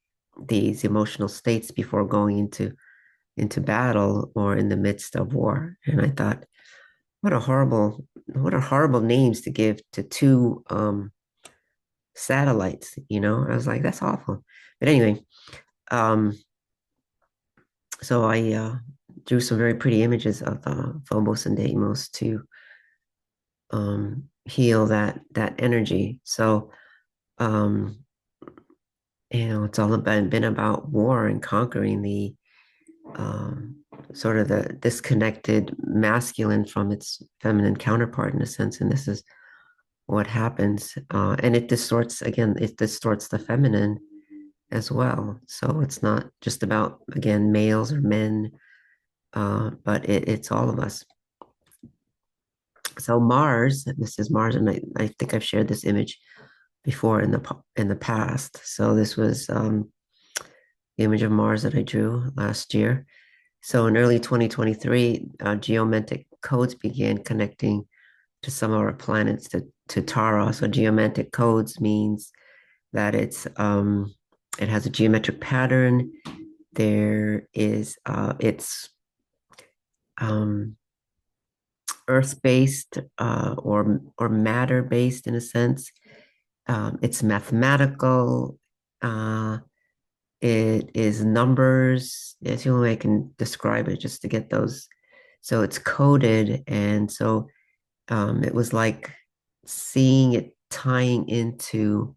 these emotional states before going into battle or in the midst of war. And I thought, what a horrible names to give to two satellites. I was like, that's awful. But anyway, um, so I drew some very pretty images of Phobos and Deimos to heal that energy. So um, it's all been about war and conquering the um, sort of the disconnected masculine from its feminine counterpart in a sense. And this is what happens. And it distorts the feminine as well. So it's not just about, again, males or men, but it's all of us. So Mars, this is Mars, and I think I've shared this image before in the past. So this was the image of Mars that I drew last year. So in early 2023, geomantic codes began connecting to some of our planets to Tara. So geomantic codes means that it has a geometric pattern. It's um, earth-based or matter-based in a sense. It's mathematical. Uh, it is numbers. It's the only way I can describe it just to get those. So it's coded, and so it was like seeing it tying into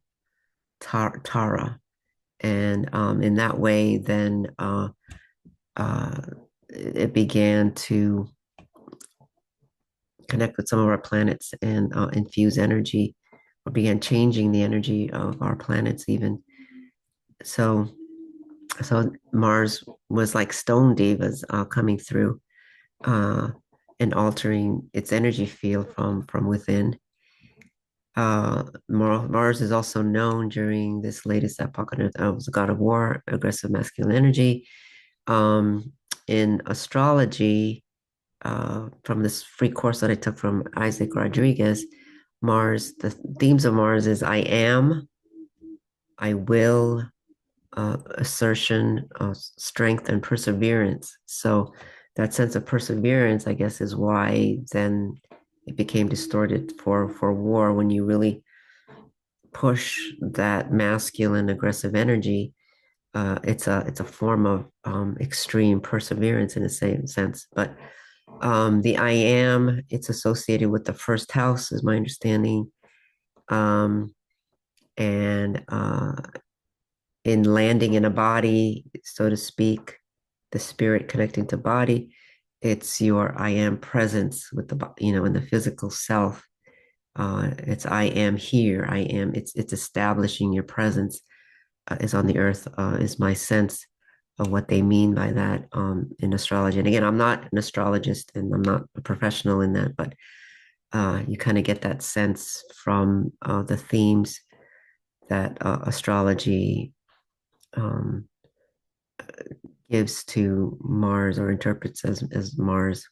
Tara, and in that way, then uh, it began to connect with some of our planets and infuse energy, or began changing the energy of our planets even. So, so Mars was like stone divas coming through uh, and altering its energy field from within. Mars is also known during this latest epoch on Earth as the god of war, aggressive masculine energy. In astrology, from this free course that I took from Isaac Rodriguez, the themes of Mars is I am, I will, assertion, strength, and perseverance. So that sense of perseverance, I guess, is why then it became distorted for war when you really push that masculine aggressive energy. It's a form of extreme perseverance in the same sense. But the I am, it's associated with the first house, is my understanding. Um, and in landing in a body, so to speak, the spirit connecting to body, it's your I am presence with in the physical self. It's I am here. It's establishing your presence is on the earth, is my sense of what they mean by that in astrology. And again, I'm not an astrologist and I'm not a professional in that, but you kind of get that sense from the themes that astrology um, gives to Mars or interprets as Mars.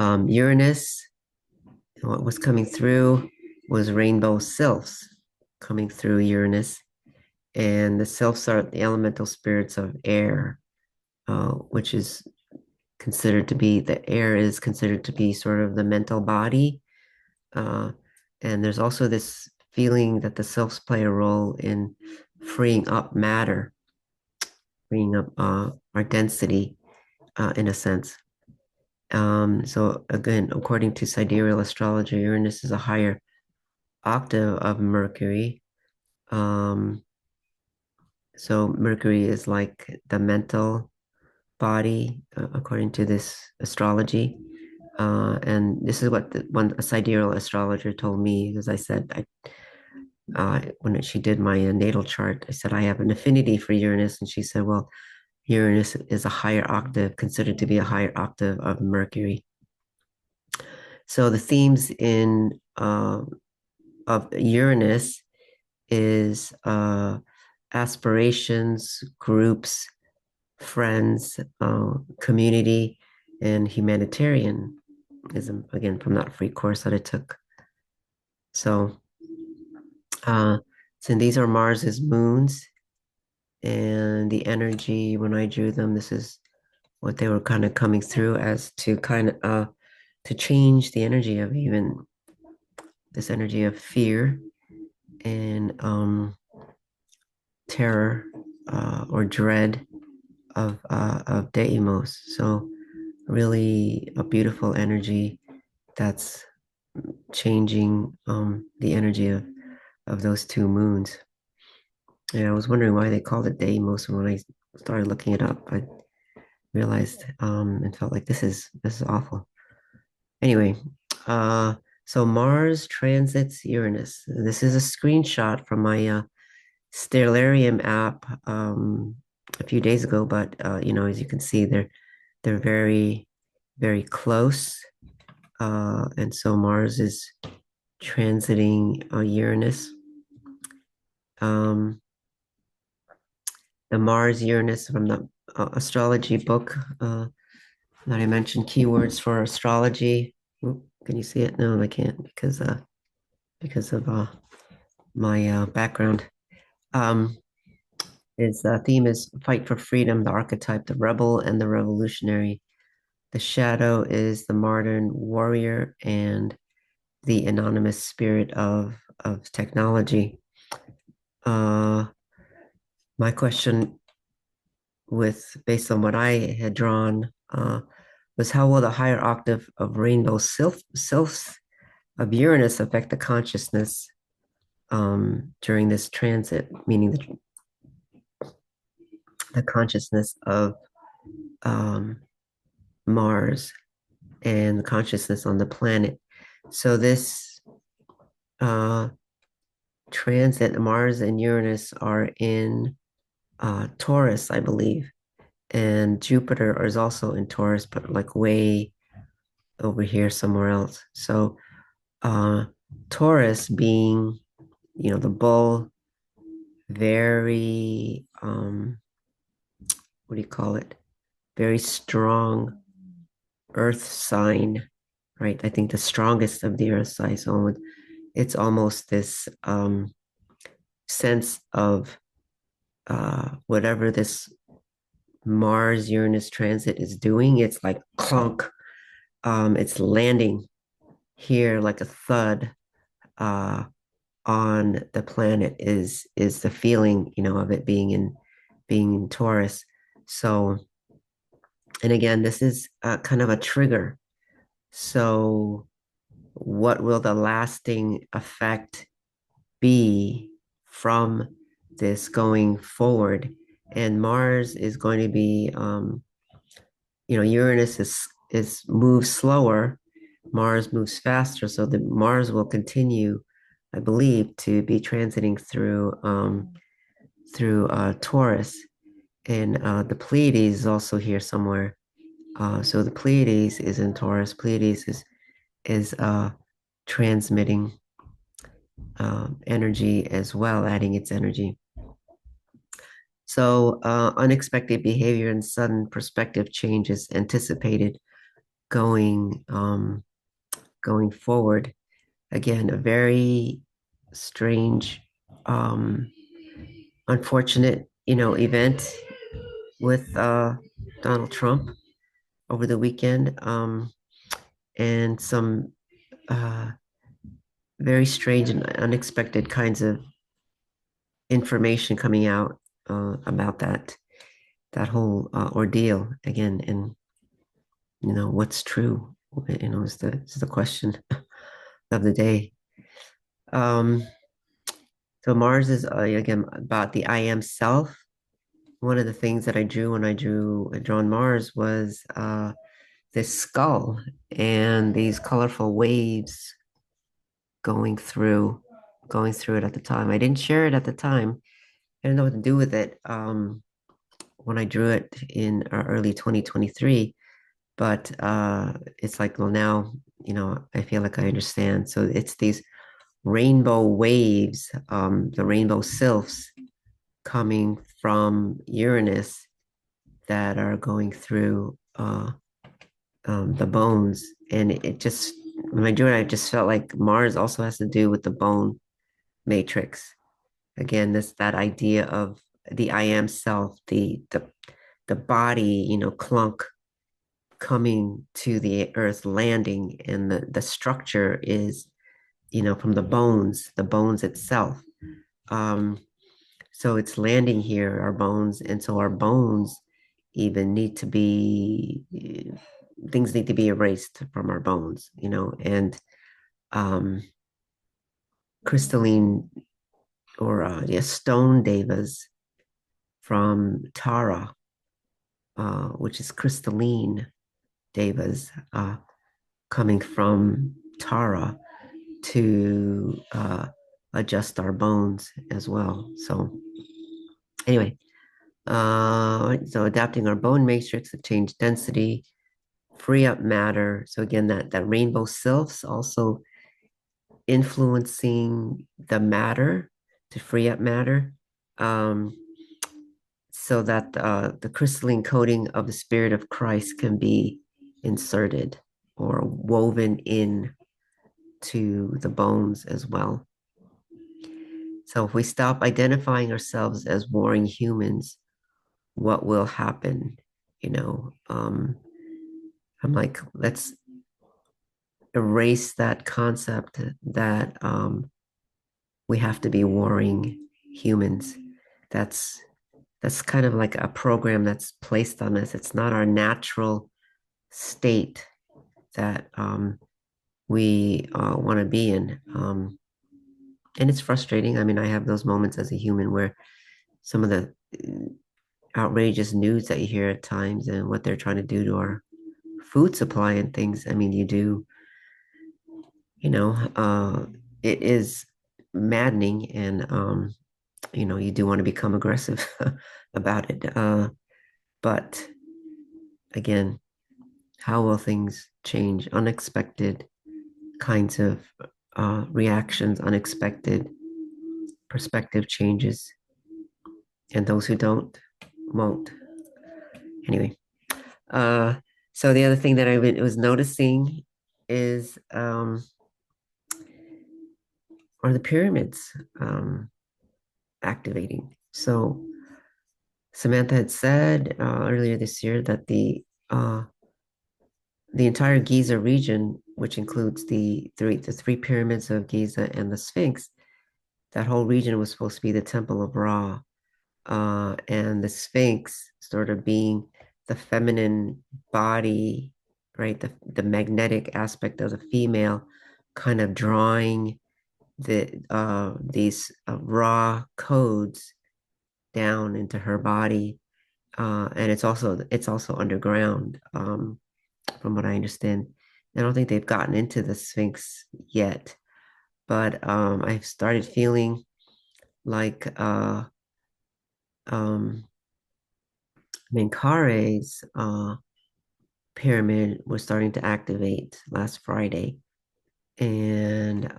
Uranus, what was coming through was rainbow sylphs coming through Uranus. And the sylphs are the elemental spirits of air, which is the air is considered to be sort of the mental body. Uh, and there's also this feeling that the sylphs play a role in freeing up matter, freeing up our density in a sense. So again, according to sidereal astrology, Uranus is a higher octave of Mercury. Um, so Mercury is like the mental body, according to this astrology. And this is what a sidereal astrologer told me, because I said, when she did my natal chart, I said, I have an affinity for Uranus. And she said, well, Uranus is a higher octave, considered to be a higher octave of Mercury. So the themes of Uranus is aspirations, groups, friends, community, and humanitarianism, again, from that free course that I took. So, uh, so these are Mars's moons, and the energy when I drew them, this is what they were kind of coming through as to kind of to change the energy of even this energy of fear and terror or dread of Deimos. So really a beautiful energy that's changing the energy of those two moons. And I was wondering why they called it Deimos, and when I started looking it up, I realized and felt like this is awful. Anyway, uh, so Mars transits Uranus. This is a screenshot from my Stellarium app a few days ago, but as you can see, they're very, very close. And so Mars is transiting Uranus. The Mars Uranus from the astrology book that I mentioned, keywords for astrology. Oop, can you see it? No, I can't because of my background. Um, His theme is fight for freedom, the archetype, the rebel, and the revolutionary. The shadow is the modern warrior and the anonymous spirit of technology. My question, based on what I had drawn, was how will the higher octave of rainbow sylphs of Uranus affect the consciousness during this transit, meaning the consciousness of um, Mars and the consciousness on the planet. So this uh, transit, Mars and Uranus are in Taurus, I believe, and Jupiter is also in Taurus, but like way over here somewhere else. So uh, Taurus being, the bull, very, what do you call it? Very strong earth sign, right? I think the strongest of the earth sign. So it's almost this sense of whatever this Mars Uranus transit is doing, it's like clunk. It's landing here like a thud uh, on the planet is the feeling, of it being in Taurus. So, and again, this is kind of a trigger. So, what will the lasting effect be from this going forward? And Mars is going to be, Uranus is moves slower, Mars moves faster, so the Mars will continue, I believe, to be transiting through Taurus, and the Pleiades is also here somewhere. So the Pleiades is in Taurus. Pleiades is transmitting energy as well, adding its energy. So unexpected behavior and sudden perspective changes anticipated going forward. Again, a very strange, unfortunate, event with Donald Trump over the weekend, and some uh, very strange and unexpected kinds of information coming out about that whole ordeal again. And what's true, is the question of the day. Um, so Mars is again about the I am self. One of the things that I drew when I drawn Mars was this skull and these colorful waves going through it at the time. I didn't share it at the time. I didn't know what to do with it when I drew it in early 2023. But it's like, well, now, I feel like I understand. So it's these rainbow waves, the rainbow sylphs coming from Uranus that are going through the bones. And it just, when I drew it, I just felt like Mars also has to do with the bone matrix. Again, that idea of the I am self, the body, clunk coming to the earth, landing, and the structure is, from the bones itself. Um, so it's landing here, our bones, and so our bones even need to be things need to be erased from our bones, and um, crystalline or stone devas from Tara, which is crystalline devas coming from Tara to adjust our bones as well. So anyway, so adapting our bone matrix to change density, free up matter. So again, that rainbow sylphs also influencing the matter to free up matter, so that the crystalline coating of the Spirit of Christ can be inserted or woven in to the bones as well. So if we stop identifying ourselves as warring humans, what will happen? I'm like, let's erase that concept that we have to be warring humans. That's that's kind of like a program that's placed on us. It's not our natural state that we want to be in. And it's frustrating. I mean, I have those moments as a human where some of the outrageous news that you hear at times and what they're trying to do to our food supply and things. I mean, you know, it is maddening, and you do want to become aggressive about it. But again, how will things change? Unexpected kinds of reactions, unexpected perspective changes, and those who don't won't. Anyway, uh, so the other thing that I was noticing is are the pyramids activating. So Samantha had said earlier this year that the entire Giza region, which includes the three pyramids of Giza and the Sphinx, that whole region was supposed to be the Temple of Ra, and the Sphinx sort of being the feminine body, right? The magnetic aspect of the female, kind of drawing these raw codes down into her body, and it's also underground, from what I understand. I don't think they've gotten into the Sphinx yet, but I've started feeling like um, Menkare's pyramid was starting to activate last Friday, and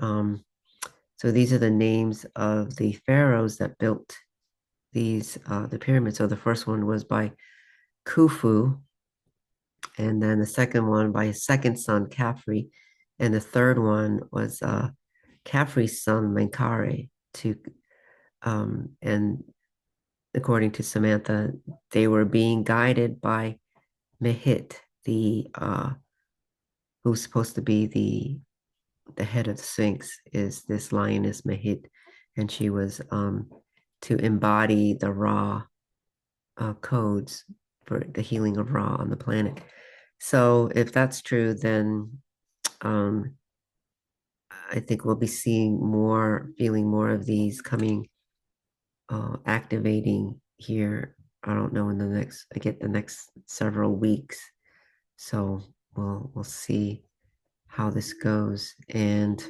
so these are the names of the pharaohs that built the pyramids. So the first one was by Khufu, and then the second one by his second son Khafre, and the third one was Khafre's son Menkare. And according to Samantha, they were being guided by Mehit, the who's supposed to be the head of the Sphinx, is this lioness Mehit, and she was to embody the Ra codes for the healing of Ra on the planet. So if that's true, then um, I think we'll be feeling more of these coming, activating here. I don't know, the next several weeks. So we'll see how this goes, and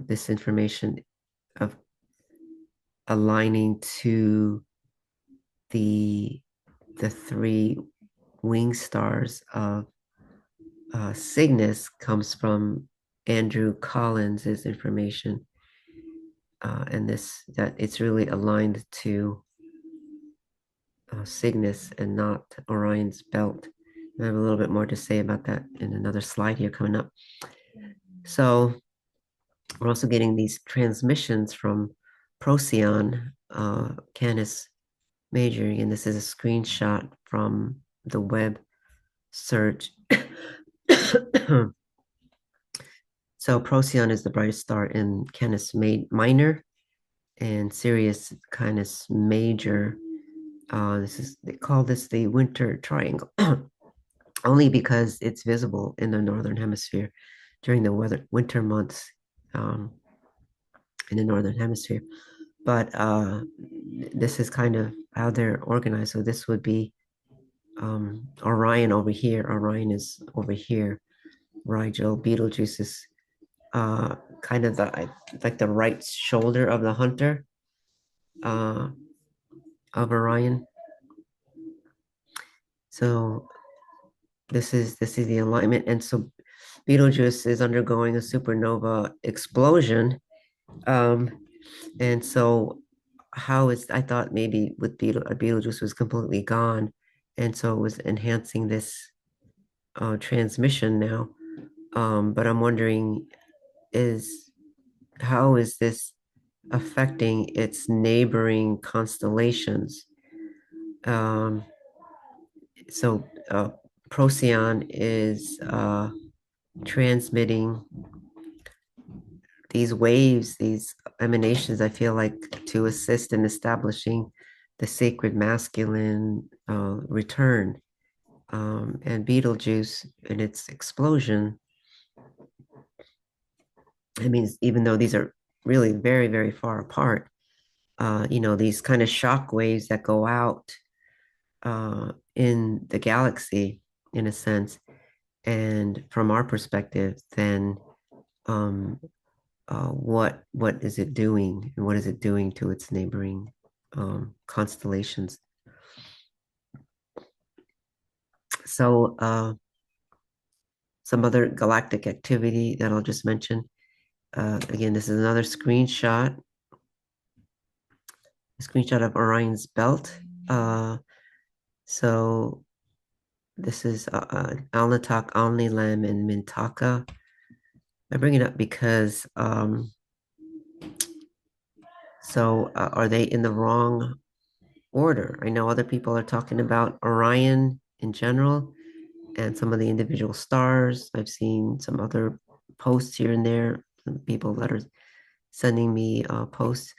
this information of aligning to the the three wing stars of Cygnus comes from Andrew Collins's information, and that it's really aligned to Cygnus and not Orion's belt. I have a little bit more to say about that in another slide here coming up. So we're also getting these transmissions from Procyon, Canis Major, and this is a screenshot from the web search. So Procyon is the brightest star in Canis Minor, and Sirius Canis Major. They call this the winter triangle, only because it's visible in the northern hemisphere. during the winter months um, in the northern hemisphere. But this is kind of how they're organized. So this would be Orion over here. Orion is over here. Rigel, Betelgeuse is kind of like the right shoulder of the hunter uh, of Orion. So this is the alignment, and so Betelgeuse is undergoing a supernova explosion. Um, and so I thought maybe with Betelgeuse was completely gone, and so it was enhancing this transmission now. But I'm wondering is how is this affecting its neighboring constellations? Um, so Procyon is transmitting these waves, these emanations, I feel like to assist in establishing the sacred masculine return. And Betelgeuse in its explosion, I mean, even though these are really very, very far apart, these kind of shock waves that go out in the galaxy, in a sense, and from our perspective, then um, what is it doing, and what is it doing to its neighboring constellations? So some other galactic activity that I'll just mention. Again, this is another screenshot of Orion's belt. So this is Alnitak, Omnilam, and Mintaka. I bring it up because are they in the wrong order? I know other people are talking about Orion in general and some of the individual stars. I've seen some other posts here and there, people that are sending me posts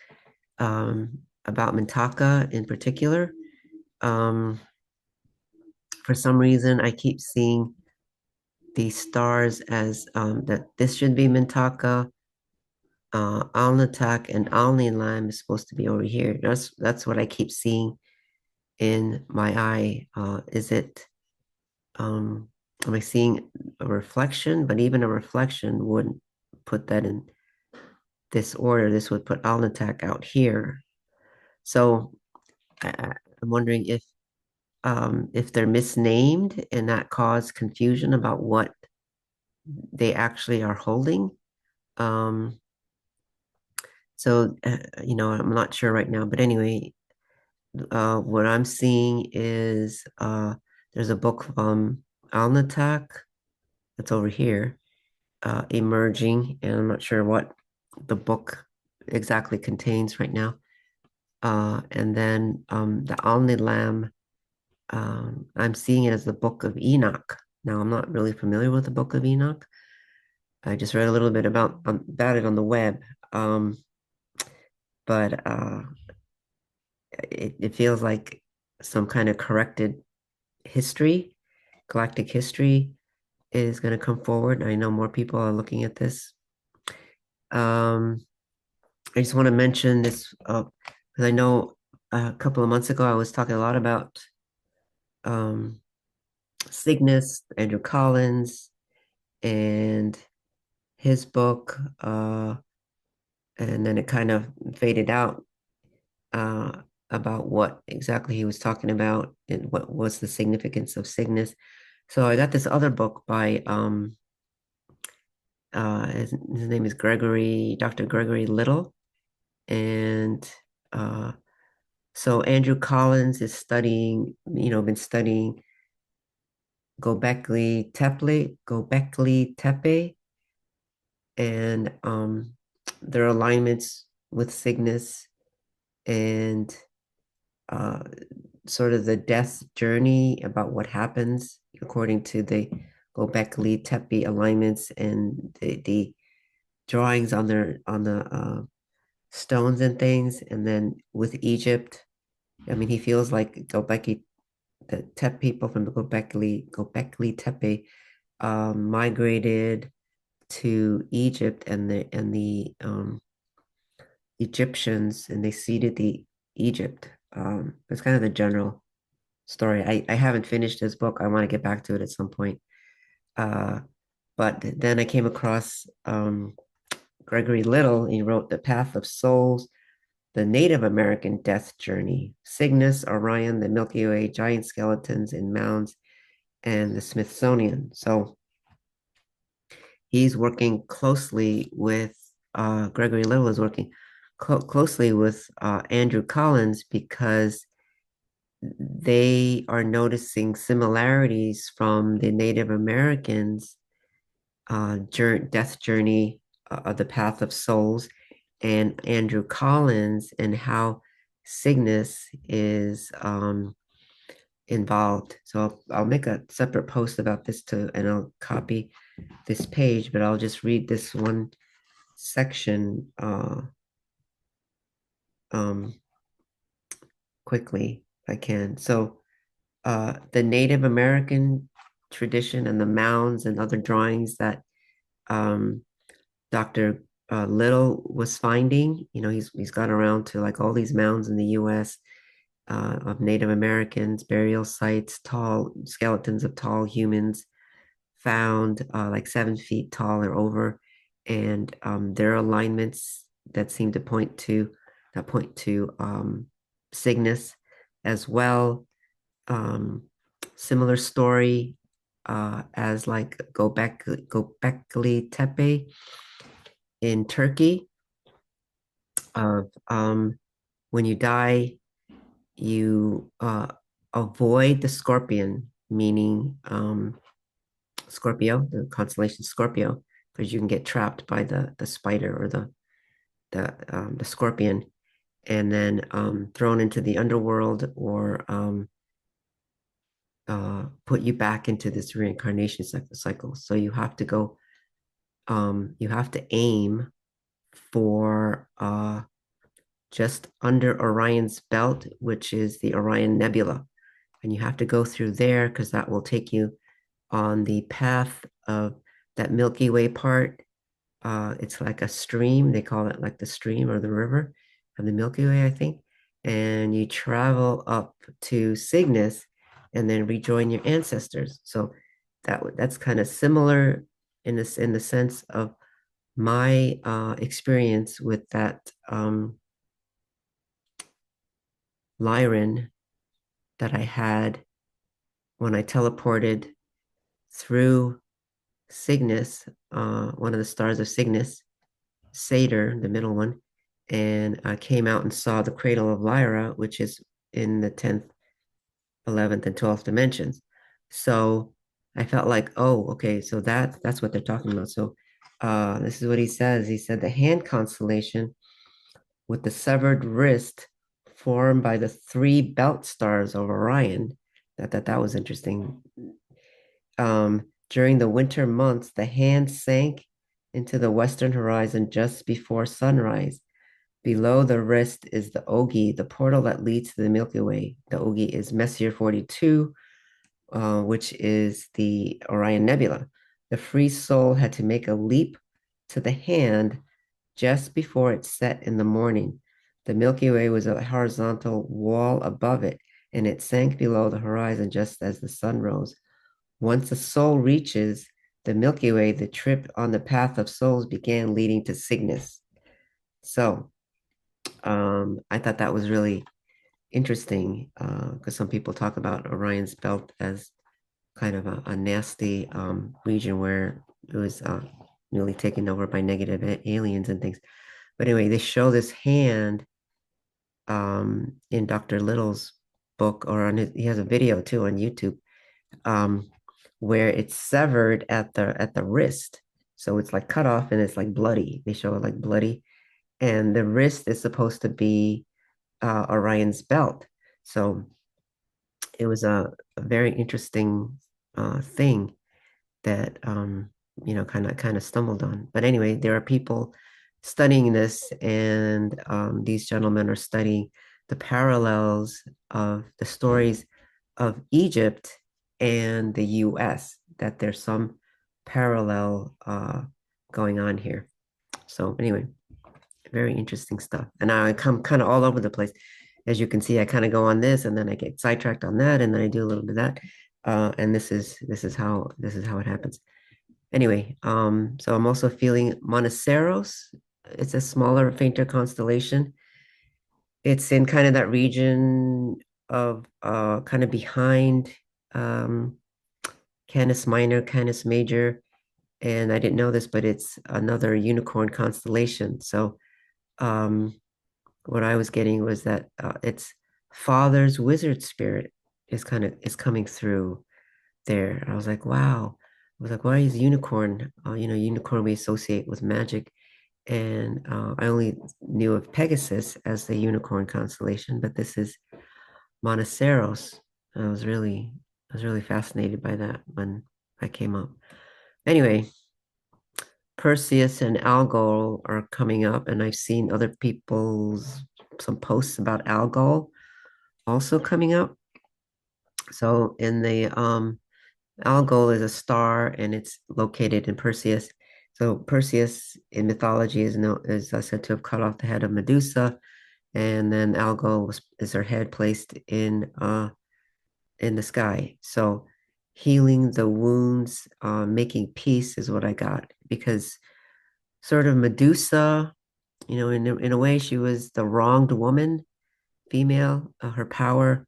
about Mintaka in particular. For some reason, I keep seeing these stars as that this should be Mintaka, Alnitak, and Alnilam is supposed to be over here. That's what I keep seeing in my eye. Is it am I seeing a reflection? But even a reflection wouldn't put that in this order. This would put Alnitak out here. So I'm wondering if they're misnamed and that caused confusion about what they actually are holding. Um, I'm not sure right now, but anyway, what I'm seeing is there's a book from Alnitak that's over here, emerging, and I'm not sure what the book exactly contains right now. And then the Alnilam, I'm seeing it as the Book of Enoch. Now, I'm not really familiar with the Book of Enoch. I just read a little bit about it on the web, but it feels like some kind of corrected history, galactic history is going to come forward. I know more people are looking at this. I just want to mention this because I know a couple of months ago I was talking a lot about um, Cygnus, Andrew Collins, and his book, and then it kind of faded out uh, about what exactly he was talking about and what was the significance of Cygnus. So I got this other book by his name is Dr. Gregory Little, and so Andrew Collins is been studying Gobekli Tepe, and their alignments with Cygnus and uh, sort of the death journey about what happens according to the Gobekli Tepe alignments and the drawings on the stones and things. And then with Egypt, I mean, he feels like the Tep people from the Gobekli Tepe migrated to Egypt and the Egyptians, and they ceded the Egypt. That's kind of the general story. I haven't finished this book. I want to get back to it at some point. Uh, but then I came across Gregory Little. He wrote The Path of Souls, the Native American Death Journey, Cygnus, Orion, the Milky Way, giant skeletons in mounds, and the Smithsonian. So he's working closely with Gregory Little is working closely with Andrew Collins because they are noticing similarities from the Native Americans' death journey of the Path of Souls and Andrew Collins and how Cygnus is involved. So I'll make a separate post about this too, and I'll copy this page, but I'll just read this one section um, quickly if I can. So the Native American tradition and the mounds and other drawings that um, Dr. Little was finding, he's got around to like all these mounds in the U.S. Of Native Americans, burial sites, tall skeletons of tall humans found like 7 feet tall or over, and there are alignments that seem to point to Cygnus as well. Um, Similar story as like Göbekli Tepe in Turkey. Of when you die, you avoid the scorpion, meaning Scorpio, the constellation Scorpio, because you can get trapped by the spider or the scorpion, and then thrown into the underworld or put you back into this reincarnation cycle. So you have to go, you have to aim for just under Orion's belt, which is the Orion Nebula. And you have to go through there because that will take you on the path of that Milky Way part. It's like a stream. They call it like the stream or the river of the Milky Way, I think. And you travel up to Cygnus and then rejoin your ancestors. So that's kind of similar in the sense of my experience with that Lyran that I had when I teleported through Cygnus, one of the stars of Cygnus, Satyr, the middle one, and I came out and saw the cradle of Lyra, which is in the 10th, 11th, and 12th dimensions. So I felt like, oh, okay, so that's what they're talking about. So this is what he says. He said the hand constellation with the severed wrist formed by the three belt stars of Orion. That was interesting. During the winter months, the hand sank into the western horizon just before sunrise. Below the wrist is the Ogi, the portal that leads to the Milky Way. The Ogi is Messier 42, which is the Orion Nebula. The free soul had to make a leap to the hand just before it set in the morning. The Milky Way was a horizontal wall above it, and it sank below the horizon just as the sun rose. Once the soul reaches the Milky Way, the trip on the path of souls began leading to Cygnus. So I thought that was really interesting because some people talk about Orion's belt as kind of a nasty region where it was nearly taken over by negative aliens and things. But anyway, they show this hand in Dr. Little's book, or he has a video too on YouTube, where it's severed at the wrist. So it's like cut off and it's like bloody. They show it like bloody. And the wrist is supposed to be Orion's belt. So it was a very interesting thing that kind of stumbled on. But anyway, there are people studying this, and these gentlemen are studying the parallels of the stories of Egypt and the U.S. That there's some parallel going on here. So anyway, very interesting stuff. And I come kind of all over the place. As you can see, I kind of go on this and then I get sidetracked on that and then I do a little bit of that. And this is how it happens. Anyway, so I'm also feeling Monoceros. It's a smaller, fainter constellation. It's in kind of that region of kind of behind um Canis Minor, Canis Major. And I didn't know this, but it's another unicorn constellation. So um what I was getting was that its father's wizard spirit is coming through there. I was like, wow. I was like, why is unicorn? Unicorn we associate with magic, and I only knew of Pegasus as the unicorn constellation, but this is Monoceros. I was really, I was really fascinated by that when I came up. Anyway, Perseus and Algol are coming up, and I've seen other people's some posts about Algol also coming up. So in the Algol is a star and it's located in Perseus. So Perseus in mythology is said to have cut off the head of Medusa, and then Algol is her head placed in the sky. So healing the wounds, making peace is what I got, because sort of Medusa, in a way, she was the wronged woman, female, her power.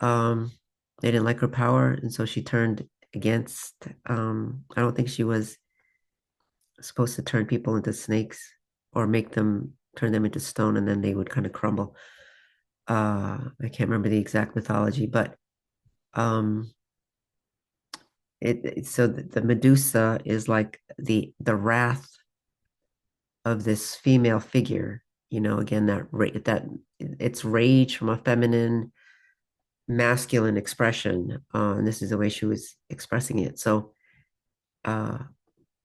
They didn't like her power, and so she turned against. I don't think she was supposed to turn people into snakes or turn them into stone, and then they would kind of crumble. I can't remember the exact mythology, but um, so the Medusa is like the wrath of this female figure. Again, that it's rage from a feminine masculine expression, and this is the way she was expressing it. So uh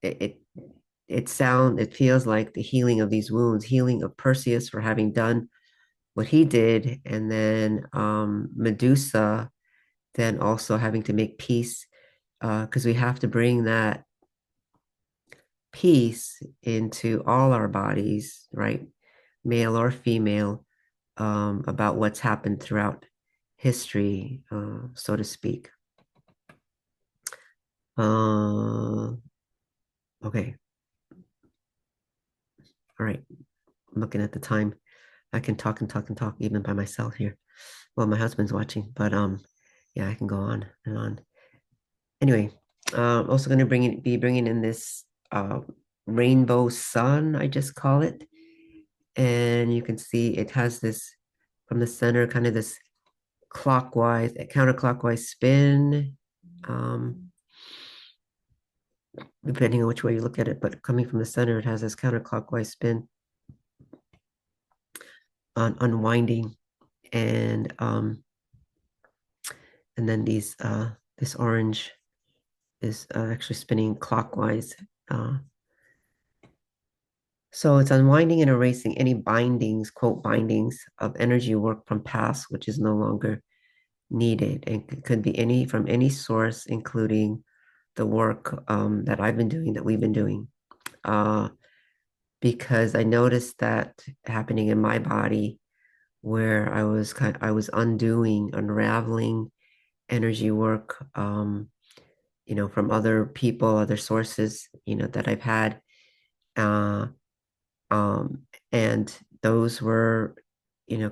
it, it it feels like the healing of these wounds, healing of Perseus for having done what he did, and then Medusa then also having to make peace, because we have to bring that peace into all our bodies, right? Male or female, about what's happened throughout history, so to speak. Okay. All right. I'm looking at the time. I can talk and talk and talk even by myself here. Well, my husband's watching, but yeah, I can go on and on. Anyway, I'm also going to be bringing in this rainbow sun, I just call it. And you can see it has this from the center, kind of this counterclockwise spin. Um, Depending on which way you look at it, but coming from the center, it has this counterclockwise spin on unwinding, and then this orange is actually spinning clockwise. So it's unwinding and erasing any bindings, quote bindings of energy work from past, which is no longer needed, and it could be from any source, including the work that I've been doing, that we've been doing. Because I noticed that happening in my body, where I was unraveling energy work, from other people, other sources, that I've had, uh, um, and those were,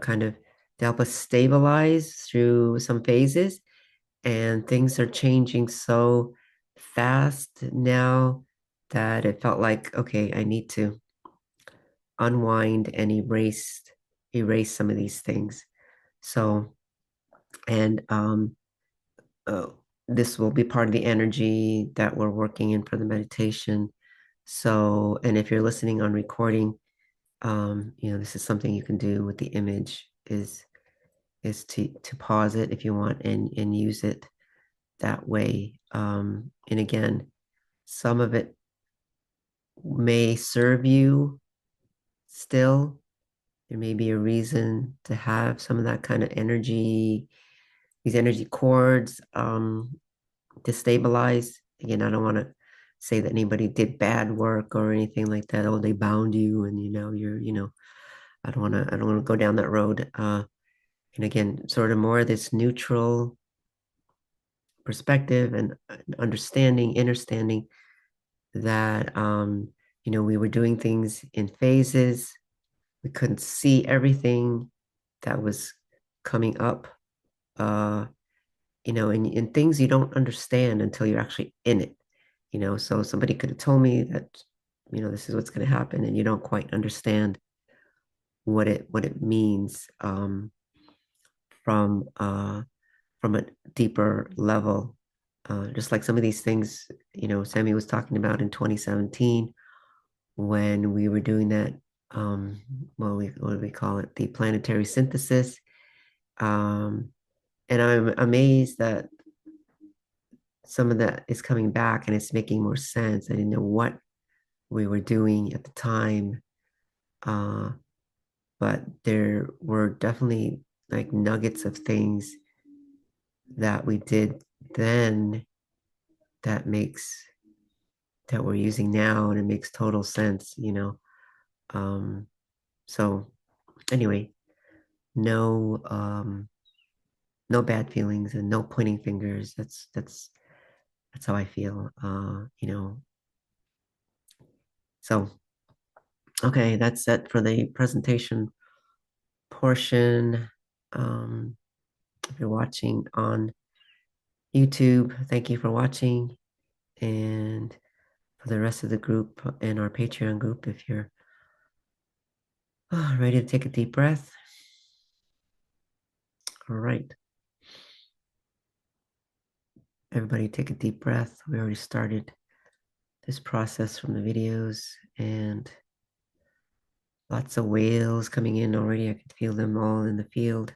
kind of to help us stabilize through some phases, and things are changing so fast now that it felt like, okay, I need to unwind and erase some of these things. So, and uh, this will be part of the energy that we're working in for the meditation. So, and if you're listening on recording, this is something you can do with the image, is to pause it if you want, and use it that way. And again, some of it may serve you still. There may be a reason to have some of that kind of energy, these energy cords, to stabilize. Again, I don't want to say that anybody did bad work or anything like that. Oh, they bound you, and I don't want to go down that road. And again, sort of more this neutral perspective and understanding that we were doing things in phases. We couldn't see everything that was coming up. And things you don't understand until you're actually in it. So somebody could have told me that, this is what's going to happen, and you don't quite understand what it means from from a deeper level. Just like some of these things, Sammy was talking about in 2017 when we were doing that. What do we call it? The planetary synthesis. And I'm amazed that some of that is coming back and it's making more sense. I didn't know what we were doing at the time. But there were definitely like nuggets of things that we did then that we're using now, and it makes total sense. Um, so anyway, no no bad feelings and no pointing fingers. That's how I feel. So okay, that's it for the presentation portion. If you're watching on YouTube, thank you for watching. And for the rest of the group and our Patreon group, if you're ready to take a deep breath. All right. Everybody take a deep breath. We already started this process from the videos, and lots of whales coming in already. I can feel them all in the field.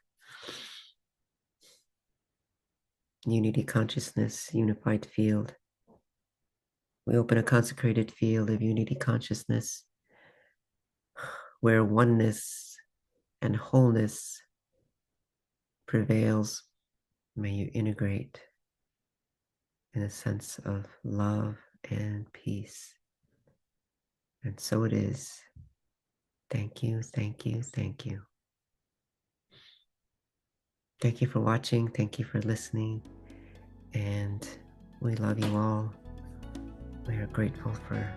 Unity consciousness, unified field. We open a consecrated field of unity consciousness where oneness and wholeness prevails. May you integrate in a sense of love and peace. And so it is. Thank you, thank you, thank you. Thank you for watching. Thank you for listening. And we love you all. We are grateful for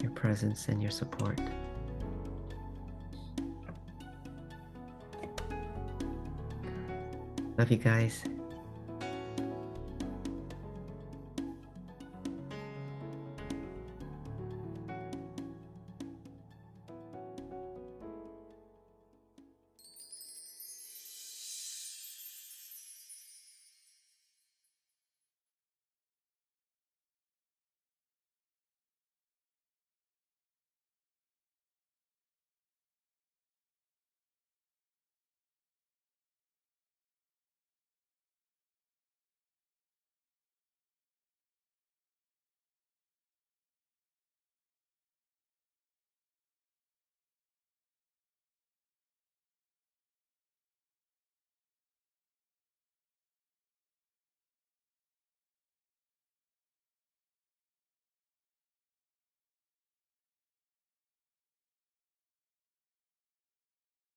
your presence and your support. Love you guys.